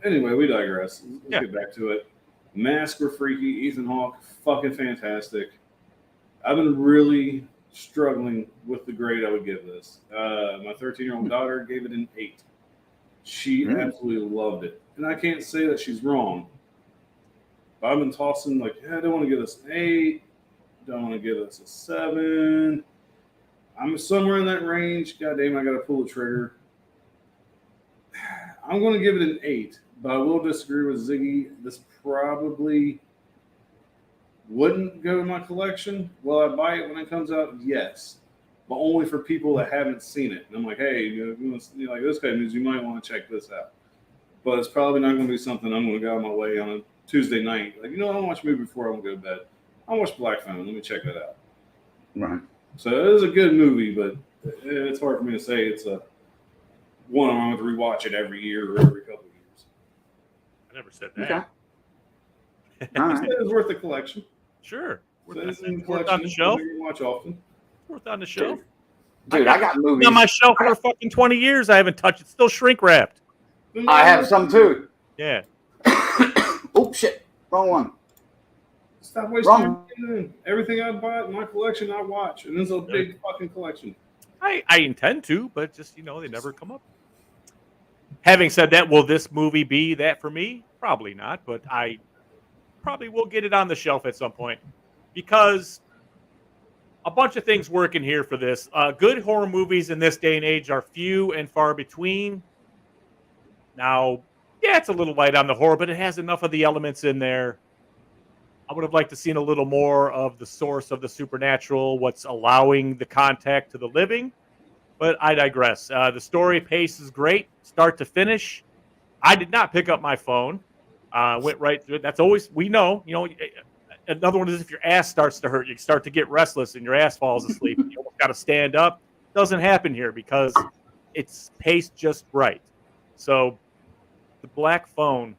anyway, we digress. Let's get back to it. Masks were freaky. Ethan Hawke, fucking fantastic. I've been really struggling with the grade I would give this. My 13-year-old daughter gave it an 8. She absolutely loved it. And I can't say that she's wrong. But I've been tossing like, I don't want to give this an 8. Don't want to give this a 7. I'm somewhere in that range. God damn, I got to pull the trigger. I'm going to give it an 8, but I will disagree with Ziggy. This probably wouldn't go in my collection. Will I buy it when it comes out? Yes, but only for people that haven't seen it. And I'm like, hey, you like this kind of news, you might want to check this out. But it's probably not going to be something I'm going to go out of my way on a Tuesday night. Like, I want to watch a movie before I want to go to bed. I watched Black Phone. Let me check that out. Right. So it is a good movie, but it's hard for me to say it's a one I'm going to rewatch it every year or every couple of years. I never said that. Okay. All right. It's worth the collection. Sure. So it's in the Worth collection. on the shelf. You watch often. Worth on the shelf. Dude, I got movies. On my shelf for fucking 20 years. I haven't touched it. Still shrink wrapped. I have some too. Yeah. Oh shit! Wrong one. Stop wasting Wrong. your money. Everything I buy in my collection, I watch, and it's a big fucking collection. I intend to, but just they never come up. Having said that, will this movie be that for me? Probably not, but I probably will get it on the shelf at some point because a bunch of things work in here for this. Good horror movies in this day and age are few and far between. Now, yeah, it's a little light on the horror, but it has enough of the elements in there. I would have liked to seen a little more of the source of the supernatural, what's allowing the contact to the living. But I digress. The story pace is great, start to finish. I did not pick up my phone. Went right through it. That's always, we know. Another one is if your ass starts to hurt, you start to get restless and your ass falls asleep. You almost got to stand up. Doesn't happen here because it's paced just right. So the Black Phone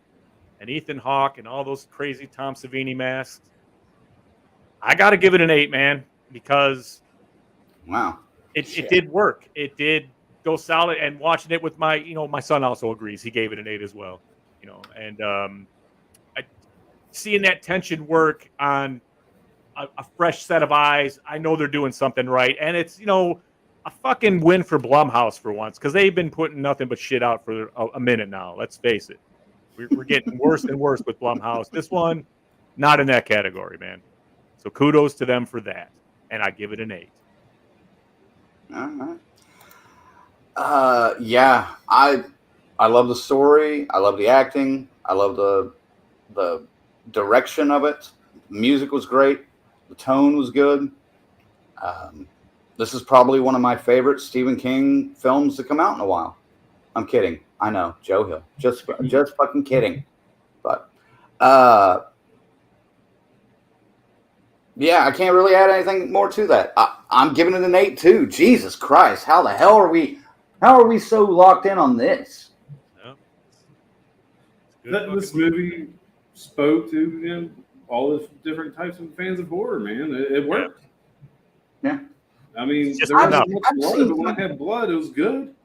and Ethan Hawke and all those crazy Tom Savini masks, I got to give it an 8, man, because wow, it did work. It did go solid. And watching it with my son also agrees. He gave it an 8 as well. And seeing that tension work on a fresh set of eyes, I know they're doing something right. And it's, a fucking win for Blumhouse for once, because they've been putting nothing but shit out for a minute now. Let's face it. We're getting worse and worse with Blumhouse. This one, not in that category, man. So kudos to them for that. And I give it an 8. All right. Yeah, I love the story. I love the acting. I love the direction of it. The music was great. The tone was good. This is probably one of my favorite Stephen King films to come out in a while. I'm kidding. I know, Joe Hill. Just fucking kidding. But yeah, I can't really add anything more to that. I'm giving it an 8 too. Jesus Christ, how the hell are we so locked in on this? This movie spoke to all the different types of fans of horror, man. It worked. Yeah. I mean, Just there wasn't I've much blood, seen but when some- I had blood, it was good.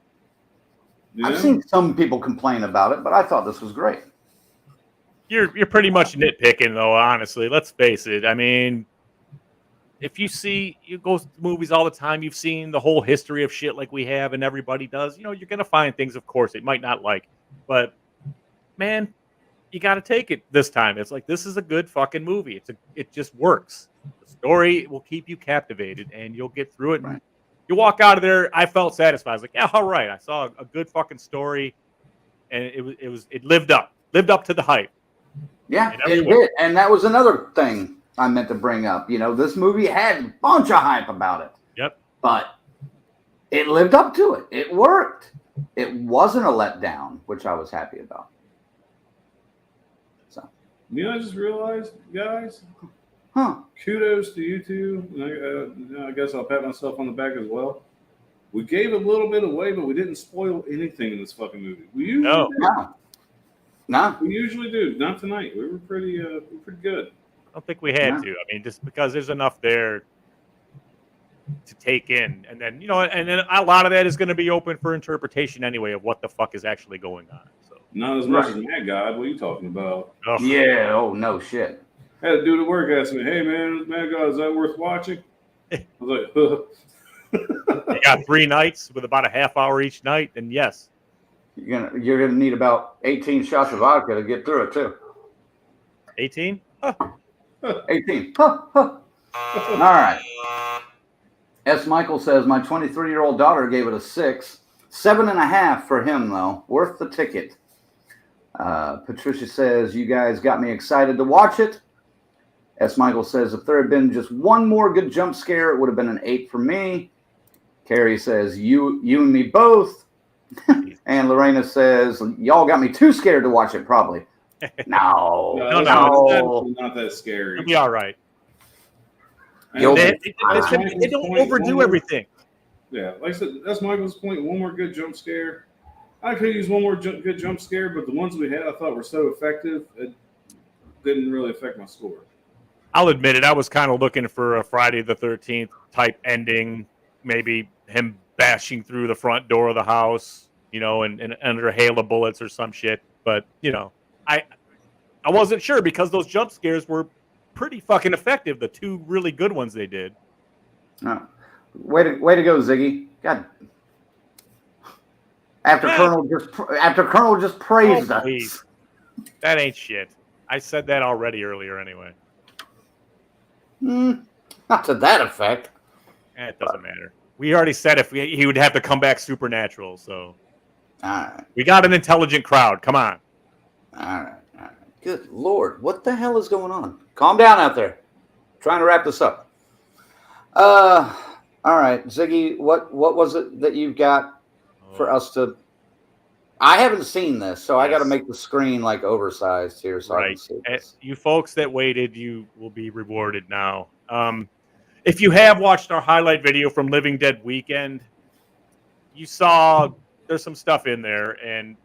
I've seen some people complain about it, but I thought this was great. You're pretty much nitpicking, though, honestly. Let's face it. I mean, if you go to movies all the time, you've seen the whole history of shit like we have and everybody does. You're going to find things, of course, they might not like. But, man, you got to take it this time. It's like, this is a good fucking movie. It just works. The story will keep you captivated, and you'll get through it. Right. You walk out of there, I felt satisfied. I was like, yeah, all right. I saw a good fucking story, and it lived up to the hype. Yeah, it did. And that was another thing I meant to bring up. This movie had a bunch of hype about it. Yep. But it lived up to it. It worked. It wasn't a letdown, which I was happy about. So. I just realized, guys, kudos to you two. And I guess I'll pat myself on the back as well. We gave a little bit away, but we didn't spoil anything in this fucking movie. We usually do. No. We usually do. Not tonight. We were pretty good. I don't think we had to. I mean, just because there's enough there to take in. And then, and then a lot of that is going to be open for interpretation anyway of what the fuck is actually going on. So Not as much as Mad God. What are you talking about? ugh. Yeah. Oh, no shit. I had a dude at work ask me, "Hey man, Mad God, is that worth watching?" I was like, You got 3 nights with about a half hour each night, then yes. You're gonna need about 18 shots of vodka to get through it too. 18? 18. All right. S. Michael says my 23-year-old daughter gave it a 6. 7.5 for him though. Worth the ticket. Patricia says you guys got me excited to watch it. S. Michael says if there had been just one more good jump scare, it would have been an 8 for me. Carrie says you and me both. And Lorena says, y'all got me too scared to watch it, probably. No. It's not that scary. You'll be all right. And They don't overdo everything. Yeah, like I said, that's Michael's point. One more good jump scare. I could use one more good jump scare, but the ones we had I thought were so effective, it didn't really affect my score. I'll admit it. I was kind of looking for a Friday the 13th type ending, maybe him bashing through the front door of the house, and under a hail of bullets or some shit. But I wasn't sure because those jump scares were pretty fucking effective. The two really good ones they did. Oh. Way to go, Ziggy. God. After Colonel just praised us. Please. That ain't shit. I said that already earlier anyway. Not to that effect. It doesn't matter. We already said he would have to come back supernatural, so all right. We got an intelligent crowd. Come on. All right. Good Lord. What the hell is going on? Calm down out there. I'm trying to wrap this up. All right, Ziggy, what was it that you've got for us to... I haven't seen this, so I got to make the screen like oversized here so I can see this. You folks that waited, you will be rewarded now. If you have watched our highlight video from Living Dead Weekend, you saw there's some stuff in there, and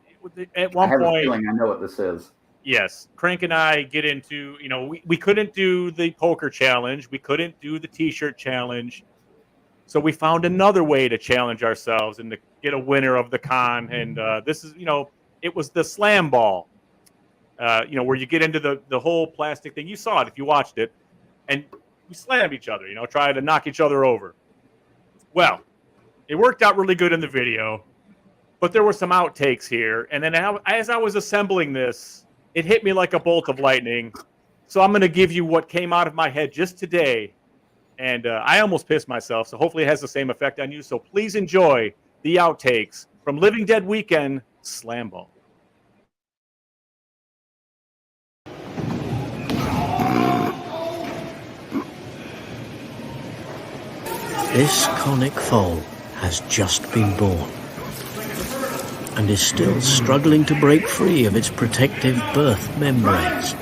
at one point, a feeling I know what this is. Yes, Crank and I get into, we couldn't do the poker challenge, we couldn't do the t-shirt challenge, so we found another way to challenge ourselves and to get a winner of the con, and this is, it was the slam ball, where you get into the whole plastic thing. You saw it if you watched it, and we slam each other, try to knock each other over. Well, it worked out really good in the video, but there were some outtakes here, and then as I was assembling this, it hit me like a bolt of lightning. So I'm going to give you what came out of my head just today, and I almost pissed myself, so hopefully it has the same effect on you. So please enjoy the outtakes from Living Dead Weekend Slam Ball. This conic foal has just been born and is still struggling to break free of its protective birth membranes.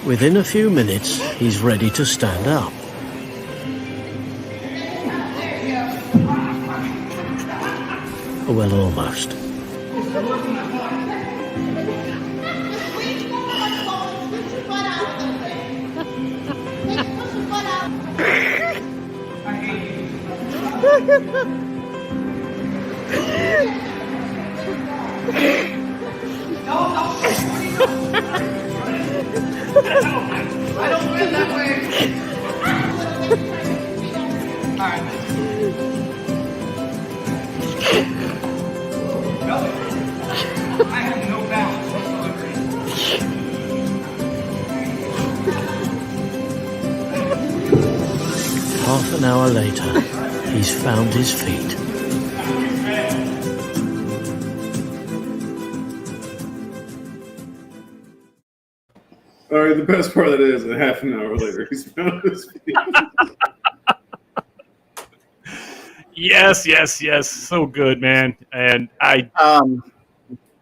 Within a few minutes, he's ready to stand up. Well, almost. I don't win that way. All right. No, I have no balance whatsoever. Half an hour later, he's found his feet. All right, the best part of that is that half an hour later, he's found his feet. Yes. So good, man. And I...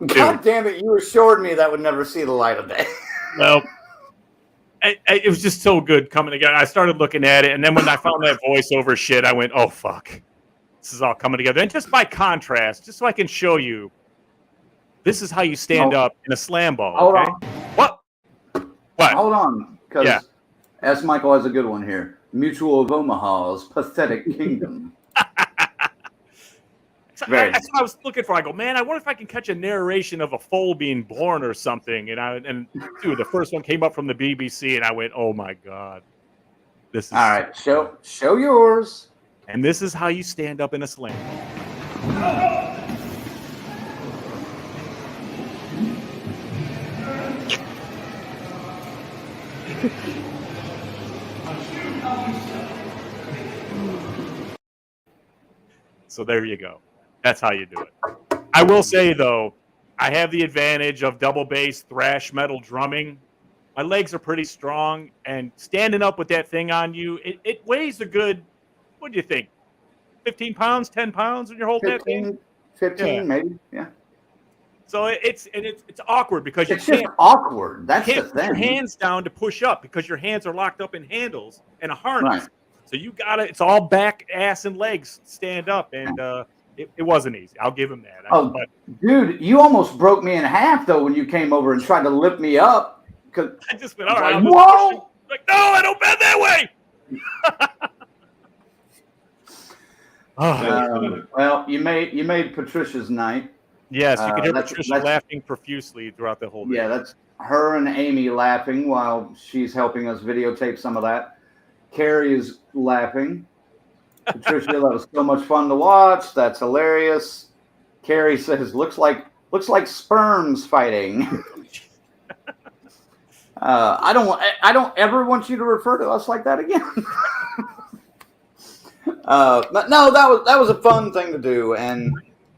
God damn it, you assured me that would never see the light of day. Well, it was just so good coming together. I started looking at it, and then when I found that voiceover shit, I went, oh, fuck. This is all coming together. And just by contrast, just so I can show you, this is how you stand up in a slam ball. Hold okay? on. What? Hold on, because S. Michael has a good one here. Mutual of Omaha's Pathetic Kingdom. That's what I was looking for. I go, man, I wonder if I can catch a narration of a foal being born or something. And dude, the first one came up from the BBC, and I went, oh my god, this is all right. Show yours. And this is how you stand up in a slam ball. So there you go. That's how you do it. I will say, though, I have the advantage of double bass thrash metal drumming. My legs are pretty strong, and standing up with that thing on you, it weighs a good, what do you think, 15 pounds, 10 pounds when you're holding 15, that thing? 15 maybe, yeah. So it's awkward because it's just awkward. That's you can't the put your thing. hands down to push up because your hands are locked up in handles and a harness. Right. So you gotta. It's all back, ass, and legs stand up, and it wasn't easy. I'll give him that. Dude, you almost broke me in half though when you came over and tried to lift me up. Cause I just went, all right. Whoa! Like, no, I don't bend that way. Well, you made Patricia's night. Yes, you could hear That's- Patricia that's- laughing profusely throughout the whole day. Yeah, that's her and Amy laughing while she's helping us videotape some of that. Carrie is laughing. Patricia, that was so much fun to watch. That's hilarious. Carrie says, looks like sperms fighting. I don't ever want you to refer to us like that again. But no, that was a fun thing to do, and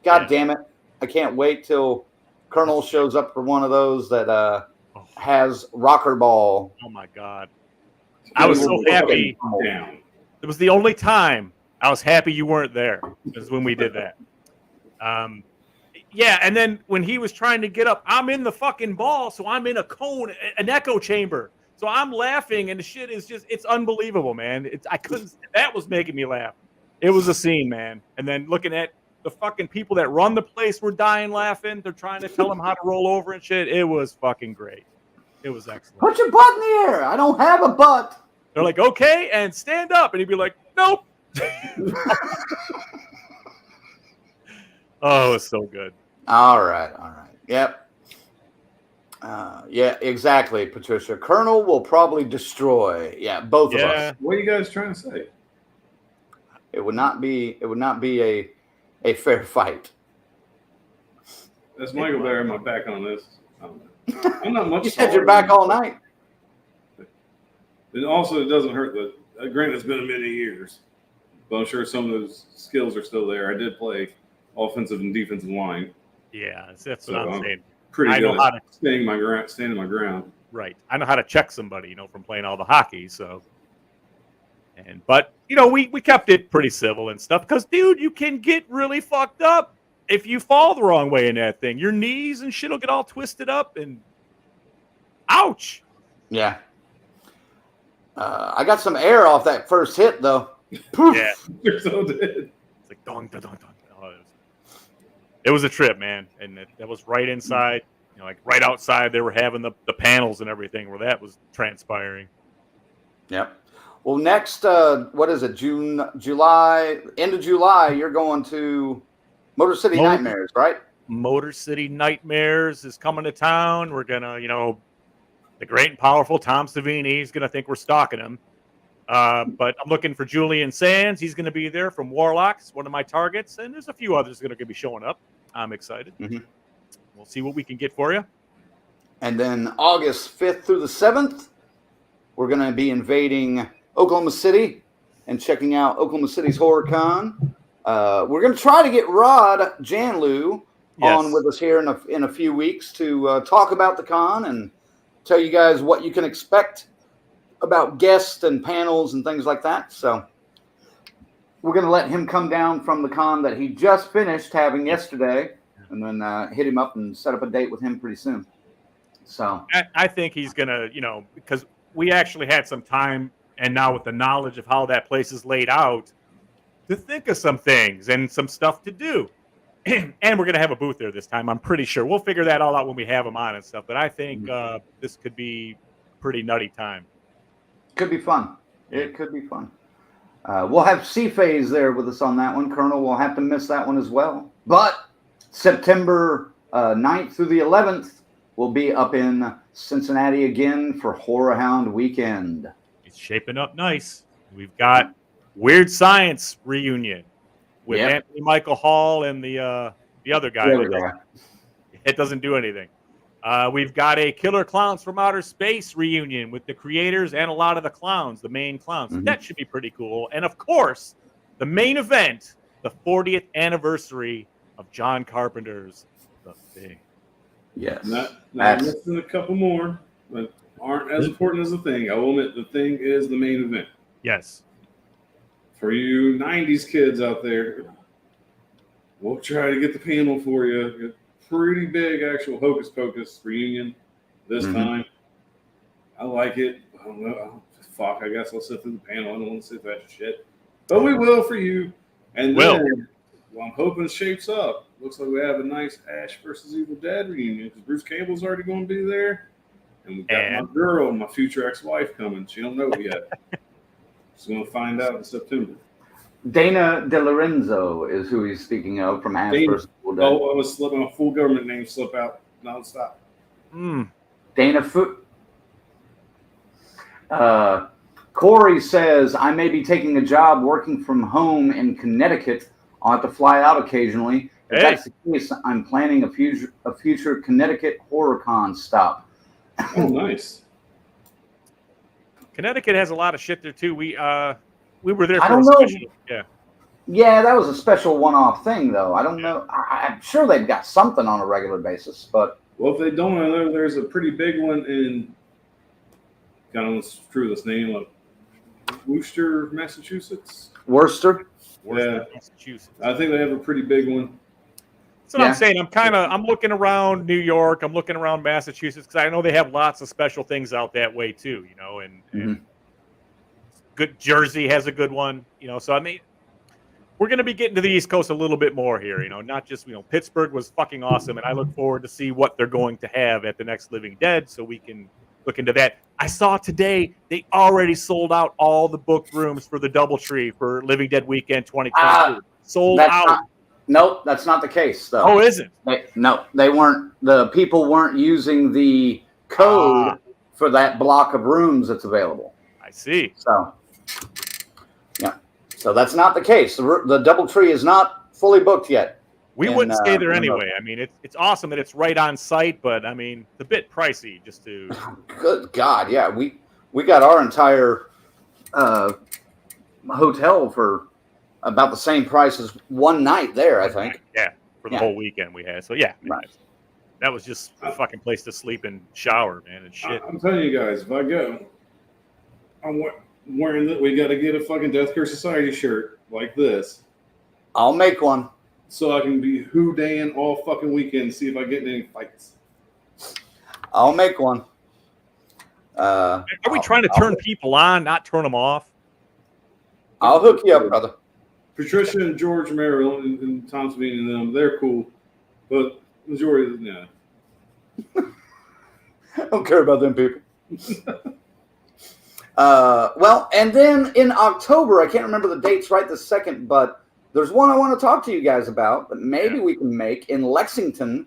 God damn it, I can't wait till Colonel shows up for one of those that has rocker ball. Oh my God, I was so happy. It was the only time I was happy you weren't there. Is when we did that. Yeah, and then when he was trying to get up, I'm in the fucking ball, so I'm in a cone, an echo chamber. So I'm laughing, and the shit is just—it's unbelievable, man. I couldn't. That was making me laugh. It was a scene, man. And then looking at the fucking people that run the place were dying laughing. They're trying to tell them how to roll over and shit. It was fucking great. It was excellent. Put your butt in the air. I don't have a butt. They're like, okay, and stand up, and he'd be like, nope. Oh, it was so good. All right. Yep. Yeah, exactly, Patricia. Colonel will probably destroy. Yeah, both of us. What are you guys trying to say? It would not be a fair fight. That's Michael Bear. My back on this. I don't know. I'm not much. You said you're back all night. And also, it doesn't hurt that. Granted, it's been many years, but I'm sure some of those skills are still there. I did play offensive and defensive line. Yeah, that's what I'm saying. Pretty I good know how to standing my ground. Right. I know how to check somebody, from playing all the hockey. So, but we kept it pretty civil and stuff because, dude, you can get really fucked up if you fall the wrong way in that thing. Your knees and shit will get all twisted up and ouch. Yeah. I got some air off that first hit though. Poof. Yeah. You're so dead. It's like dong, dong, dong, dong. It was a trip, man, and that was right inside, like right outside. They were having the panels and everything where that was transpiring. Yep. Well, next, what is it? July, end of July. You're going to Motor City Nightmares, right? Motor City Nightmares is coming to town. We're gonna, the great and powerful Tom Savini is gonna think we're stalking him. But I'm looking for Julian Sands. He's going to be there from Warlocks, one of my targets, and there's a few others that are going to be showing up. I'm excited. Mm-hmm. We'll see what we can get for you. And then August 5th through the 7th, we're going to be invading Oklahoma City and checking out Oklahoma City's Horror Con. We're going to try to get Rod Janlu on with us here in a few weeks to talk about the con and tell you guys what you can expect about guests and panels and things like that. So we're going to let him come down from the con that he just finished having yesterday and then hit him up and set up a date with him pretty soon. So I think he's going to, because we actually had some time and now with the knowledge of how that place is laid out to think of some things and some stuff to do. And we're going to have a booth there this time. I'm pretty sure we'll figure that all out when we have him on and stuff. But I think this could be a pretty nutty time. Could be fun. It could be fun. We'll have C-Phase there with us on that one. Colonel will have to miss that one as well. But September 9th through the 11th, we'll be up in Cincinnati again for Horror Hound Weekend. It's shaping up nice. We've got Weird Science reunion with Anthony Michael Hall and the other guy. It doesn't do anything. We've got a Killer Clowns from Outer Space reunion with the creators and a lot of the clowns, the main clowns. Mm-hmm. That should be pretty cool. And, of course, the main event, the 40th anniversary of John Carpenter's The Thing. Yes. Not missing a couple more, but aren't as important as The Thing. I will admit The Thing is the main event. Yes. For you 90s kids out there, we'll try to get the panel for you. Pretty big actual Hocus Pocus reunion this time. I like it. I don't know. Fuck, I guess I'll sit through the panel. I don't want to sit through that shit. But we will for you. And then, I'm hoping it shapes up. Looks like we have a nice Ash versus Evil Dead reunion because Bruce Campbell's already going to be there. And we got my girl, my future ex-wife coming. She don't know it yet. She's going to find out in September. Dana De Lorenzo is who he's speaking of from Ash vs. Evil Dead. Oh, I was slipping a full government name slip out nonstop. Dana Foot. Corey says, I may be taking a job working from home in Connecticut. I'll have to fly out occasionally. If that's the case, I'm planning a future Connecticut HorrorCon stop. Oh, nice. Connecticut has a lot of shit there too. We were there for I don't a know. special. Yeah. Yeah, that was a special one-off thing, though. I don't know. I'm sure they've got something on a regular basis, but well, if they don't, I know there's a pretty big one in. Kind of screw this name up. Worcester, Massachusetts. Worcester, Massachusetts. I think they have a pretty big one. That's what I'm saying. I'm looking around New York. I'm looking around Massachusetts because I know they have lots of special things out that way too. You know, and good Jersey has a good one. You know, so I mean, we're going to be getting to the East Coast a little bit more here. You know, not just Pittsburgh was fucking awesome, and I look forward to see what they're going to have at the next Living Dead, so we can look into that. I saw today they already sold out all the booked rooms for the DoubleTree for Living Dead Weekend 2022. Sold out. Nope, that's not the case, though. Oh, is it? They weren't. The people weren't using the code for that block of rooms that's available. I see. So, yeah. So that's not the case. The DoubleTree is not fully booked yet. We wouldn't stay there anyway. I mean, it's awesome that it's right on site, but I mean, it's a bit pricey just to. Good God, yeah. We got our entire hotel for about the same price as one night there, I think. Yeah, for the whole weekend we had. So yeah, right. That was just a fucking place to sleep and shower, man, and shit. I'm telling you guys, if I go, I'm wearing that. We got to get a fucking Death Care Society shirt like this. I'll make one. So I can be hoo-daying all fucking weekend and see if I get in any fights. I'll make one. Are we trying to turn people on, not turn them off? I'll hook you up, brother. Patricia and George Romero and Tom Savini and them, they're cool. But majority of them, I don't care about them people. Well, and then in October, I can't remember the dates right this second, but there's one I want to talk to you guys about that maybe we can make in Lexington.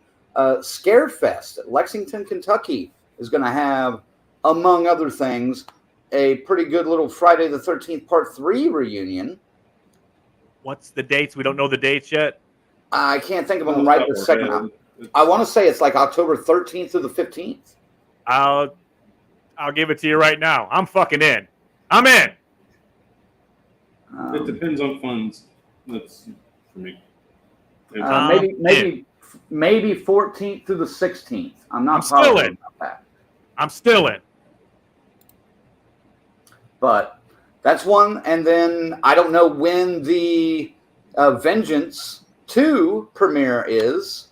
Scare Fest at Lexington, Kentucky is going to have, among other things, a pretty good little Friday the 13th Part 3 reunion. What's the dates? We don't know the dates yet. I can't think of them right this second. I want to say it's like October 13th through the 15th. I'll give it to you right now. I'm fucking in. I'm in. It depends on funds. That's for me. Maybe 14th through the 16th. I'm still in. About that. I'm still in. But that's one. And then I don't know when the Vengeance 2 premiere is,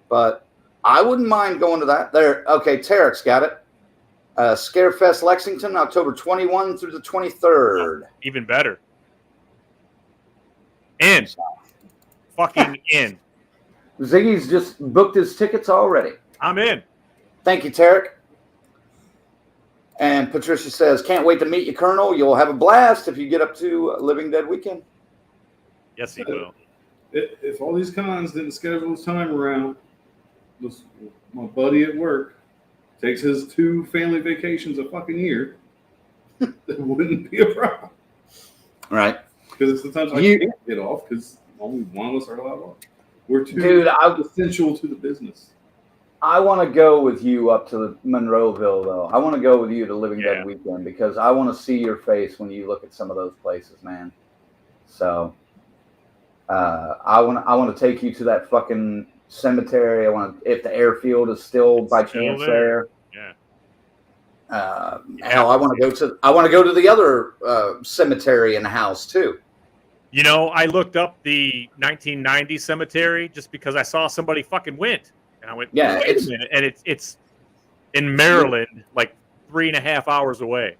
but I wouldn't mind going to that. There. Okay, Tarek's got it. Scarefest Lexington, October 21 through the 23rd. Even better. In. Fucking in. Ziggy's just booked his tickets already. I'm in. Thank you, Tarek. And Patricia says, can't wait to meet you, Colonel. You'll have a blast if you get up to Living Dead Weekend. Yes, he will. If all these cons didn't schedule his time around, my buddy at work takes his 2 family vacations a fucking year, that wouldn't be a problem. Right. Because it's the times I can't get off because only one of us are allowed off. We're too essential to the business. I want to go with you up to Monroeville, though. I want to go with you to Living Dead Weekend because I want to see your face when you look at some of those places, man. So I want to take you to that fucking cemetery. I want to, if the airfield is still by chance there. Yeah. Hell, I want to go to the other cemetery in the house too. You know, I looked up the 1990 cemetery just because I saw somebody fucking went, and I went, yeah, wait a minute, and it's in Maryland, like 3.5 hours away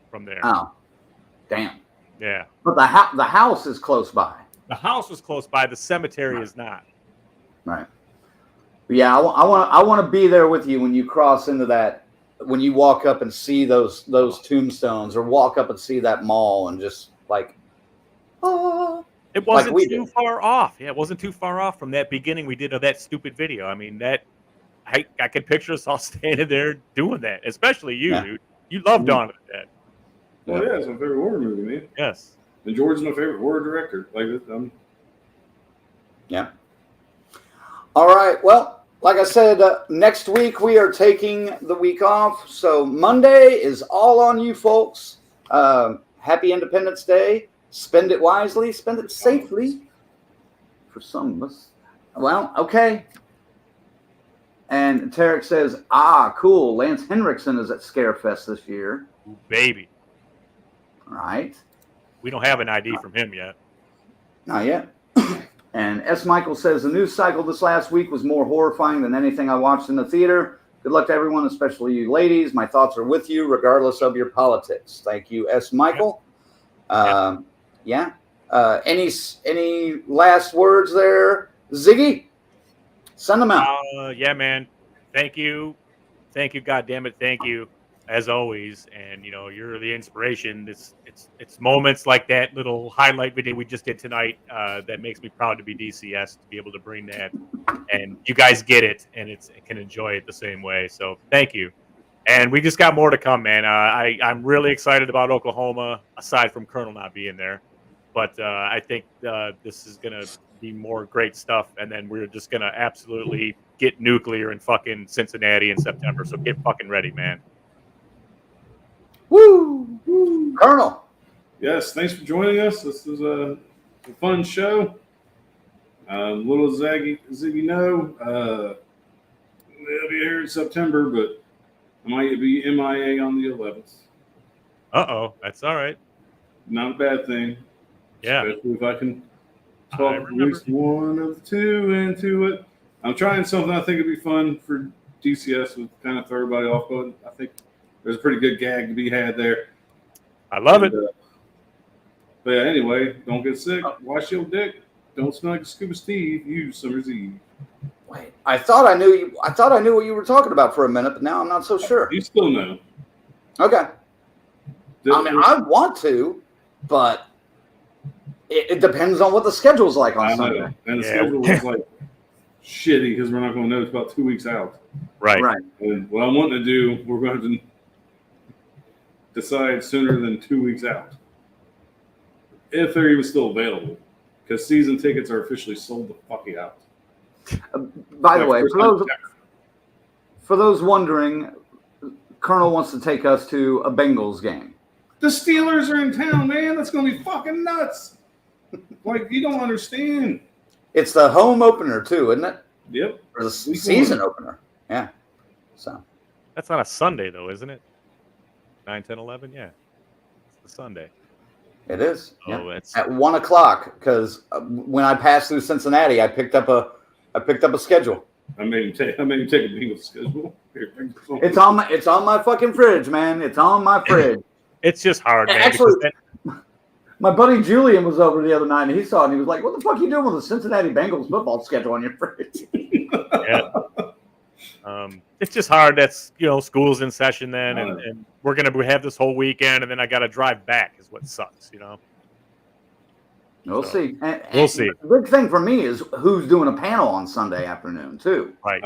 from there. Oh, damn. Yeah. But the house is close by. The house is close by. The cemetery is not. Right. Yeah, I want to be there with you when you cross into that, when you walk up and see those tombstones, or walk up and see that mall and just like, oh, It wasn't we too did. far off. Yeah, it wasn't too far off from that beginning we did of that stupid video. I mean, that I could picture us all standing there doing that, especially you, Yeah. dude. You love Dawn of the Dead. Well, yeah, it's my favorite horror movie, man. Yes. And George's my favorite horror director. Yeah. All right. Well, like I said, next week we are taking the week off. So Monday is all on you folks. Happy Independence Day. Spend it wisely. Spend it safely. For some of us. Well, okay. And Tarek says, cool. Lance Henriksen is at Scarefest this year. Ooh, baby. All right. We don't have an ID from him yet. Not yet. And S. Michael says, the news cycle this last week was more horrifying than anything I watched in the theater. Good luck to everyone, especially you ladies. My thoughts are with you, regardless of your politics. Thank you, S. Michael. Yeah. Any last words there, Ziggy? Send them out. Yeah, man. Thank you. Thank you. God damn it. Thank you. As always. And you're the inspiration. It's moments like that little highlight video we just did tonight that makes me proud to be DCS, to be able to bring that. And you guys get it, and can enjoy it the same way. So thank you. And we just got more to come, man. I'm really excited about Oklahoma, aside from Colonel not being there. But I think this is going to be more great stuff. And then we're just going to absolutely get nuclear in fucking Cincinnati in September. So get fucking ready, man. Woo! Woo. Colonel. Yes, thanks for joining us. This was a fun show. Little Ziggy know, they'll be here in September, but I might be MIA on the 11th. Uh-oh, that's all right. Not a bad thing. Yeah. Especially if I can talk at least one of the two into it. I'm trying something I think would be fun for DCS with kind of throw everybody off, but I think there's a pretty good gag to be had there. I love it. But yeah, anyway, don't get sick. Wash your dick. Don't smell like Scuba Steve. Use Summer's Eve. Wait, I thought I knew you. I thought I knew what you were talking about for a minute, but now I'm not so sure. You still know. Okay. I mean, I want to, but it depends on what the schedule's like on Sunday. And the schedule was like shitty because we're not going to know it's about 2 weeks out. Right. And what I'm wanting to do, we're going to decide sooner than 2 weeks out, if they're even still available, because season tickets are officially sold the fuck out. By the way, for those wondering, Colonel wants to take us to a Bengals game. The Steelers are in town, man. That's going to be fucking nuts. Like, you don't understand. It's the home opener, too, isn't it? Yep. Or the season opener. Yeah. So that's on a Sunday, though, isn't it? 9, 10, 11? Yeah. It's the Sunday. It is. Oh, it's at 1 o'clock, because when I passed through Cincinnati, I picked up a schedule. I made him take a Bengals schedule. It's on my fucking fridge, man. It's on my fridge. It's just hard, man. Actually, my buddy Julian was over the other night, and he saw it, and he was like, "What the fuck are you doing with the Cincinnati Bengals football schedule on your fridge?" Yeah. It's just hard. That's school's in session then, and we're gonna have this whole weekend, and then I got to drive back. Is what sucks, We'll see. We'll see. The big thing for me is who's doing a panel on Sunday afternoon too. Right.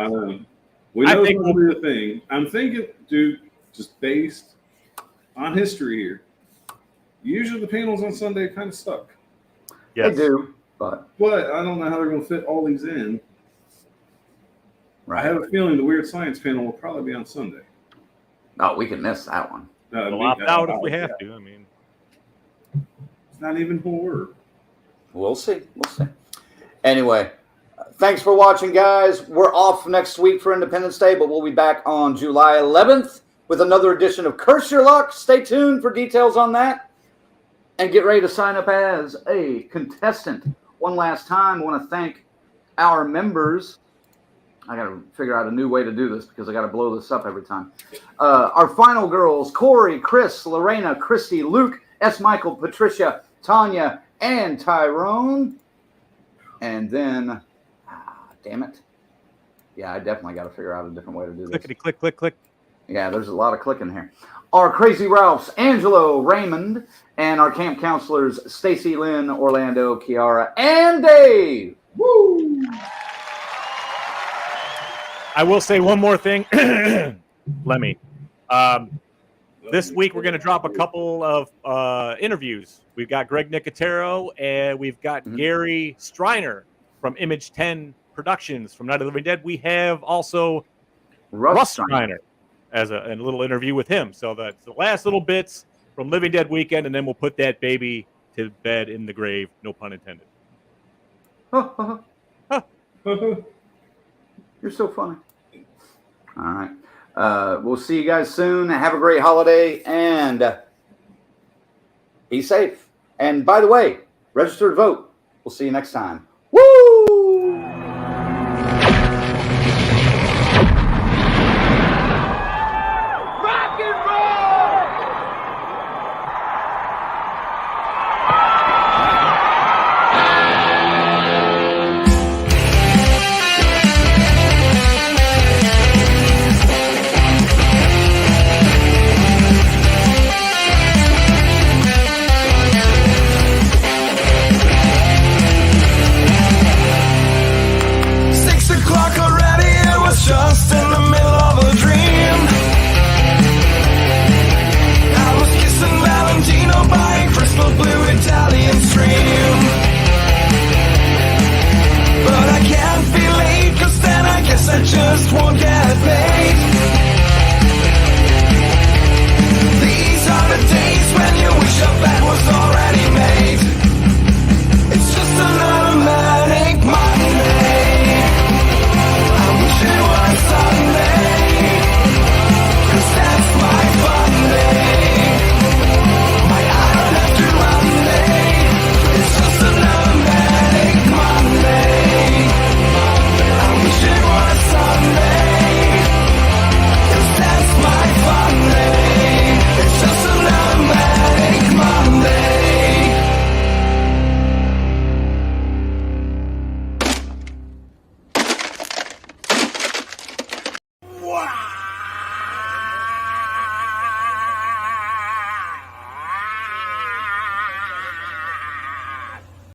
We know it's going to be a thing. I'm thinking, dude, just based on history here, usually the panels on Sunday kind of suck. Yes. They do, but I don't know how they're going to fit all these in. Right. I have a feeling the Weird Science panel will probably be on Sunday. Oh, we can miss that one. We'll opt out if we have to. I mean, it's not even horror. We'll see. Anyway, thanks for watching, guys. We're off next week for Independence Day, but we'll be back on July 11th with another edition of Curse Your Luck. Stay tuned for details on that. And get ready to sign up as a contestant. One last time, I want to thank our members. I got to figure out a new way to do this because I got to blow this up every time. Our final girls, Corey, Chris, Lorena, Christy, Luke, S. Michael, Patricia, Tanya, and Tyrone. And then, damn it, Yeah, I definitely got to figure out a different way to do this. Clickety click, click, click. Yeah, there's a lot of clicking here. Our Crazy Ralphs, Angelo, Raymond, and our camp counselors, Stacy, Lynn, Orlando, Kiara, and Dave. Woo! I will say one more thing, Lemmy. This week we're going to drop a couple of interviews. We've got Greg Nicotero and we've got Gary Striner from Image 10 Productions from Night of the Living Dead. We have also Russ Striner as a little interview with him. So that's the last little bits from Living Dead Weekend, and then we'll put that baby to bed in the grave. No pun intended. You're so funny. All right. We'll see you guys soon. Have a great holiday and be safe. And by the way, register to vote. We'll see you next time.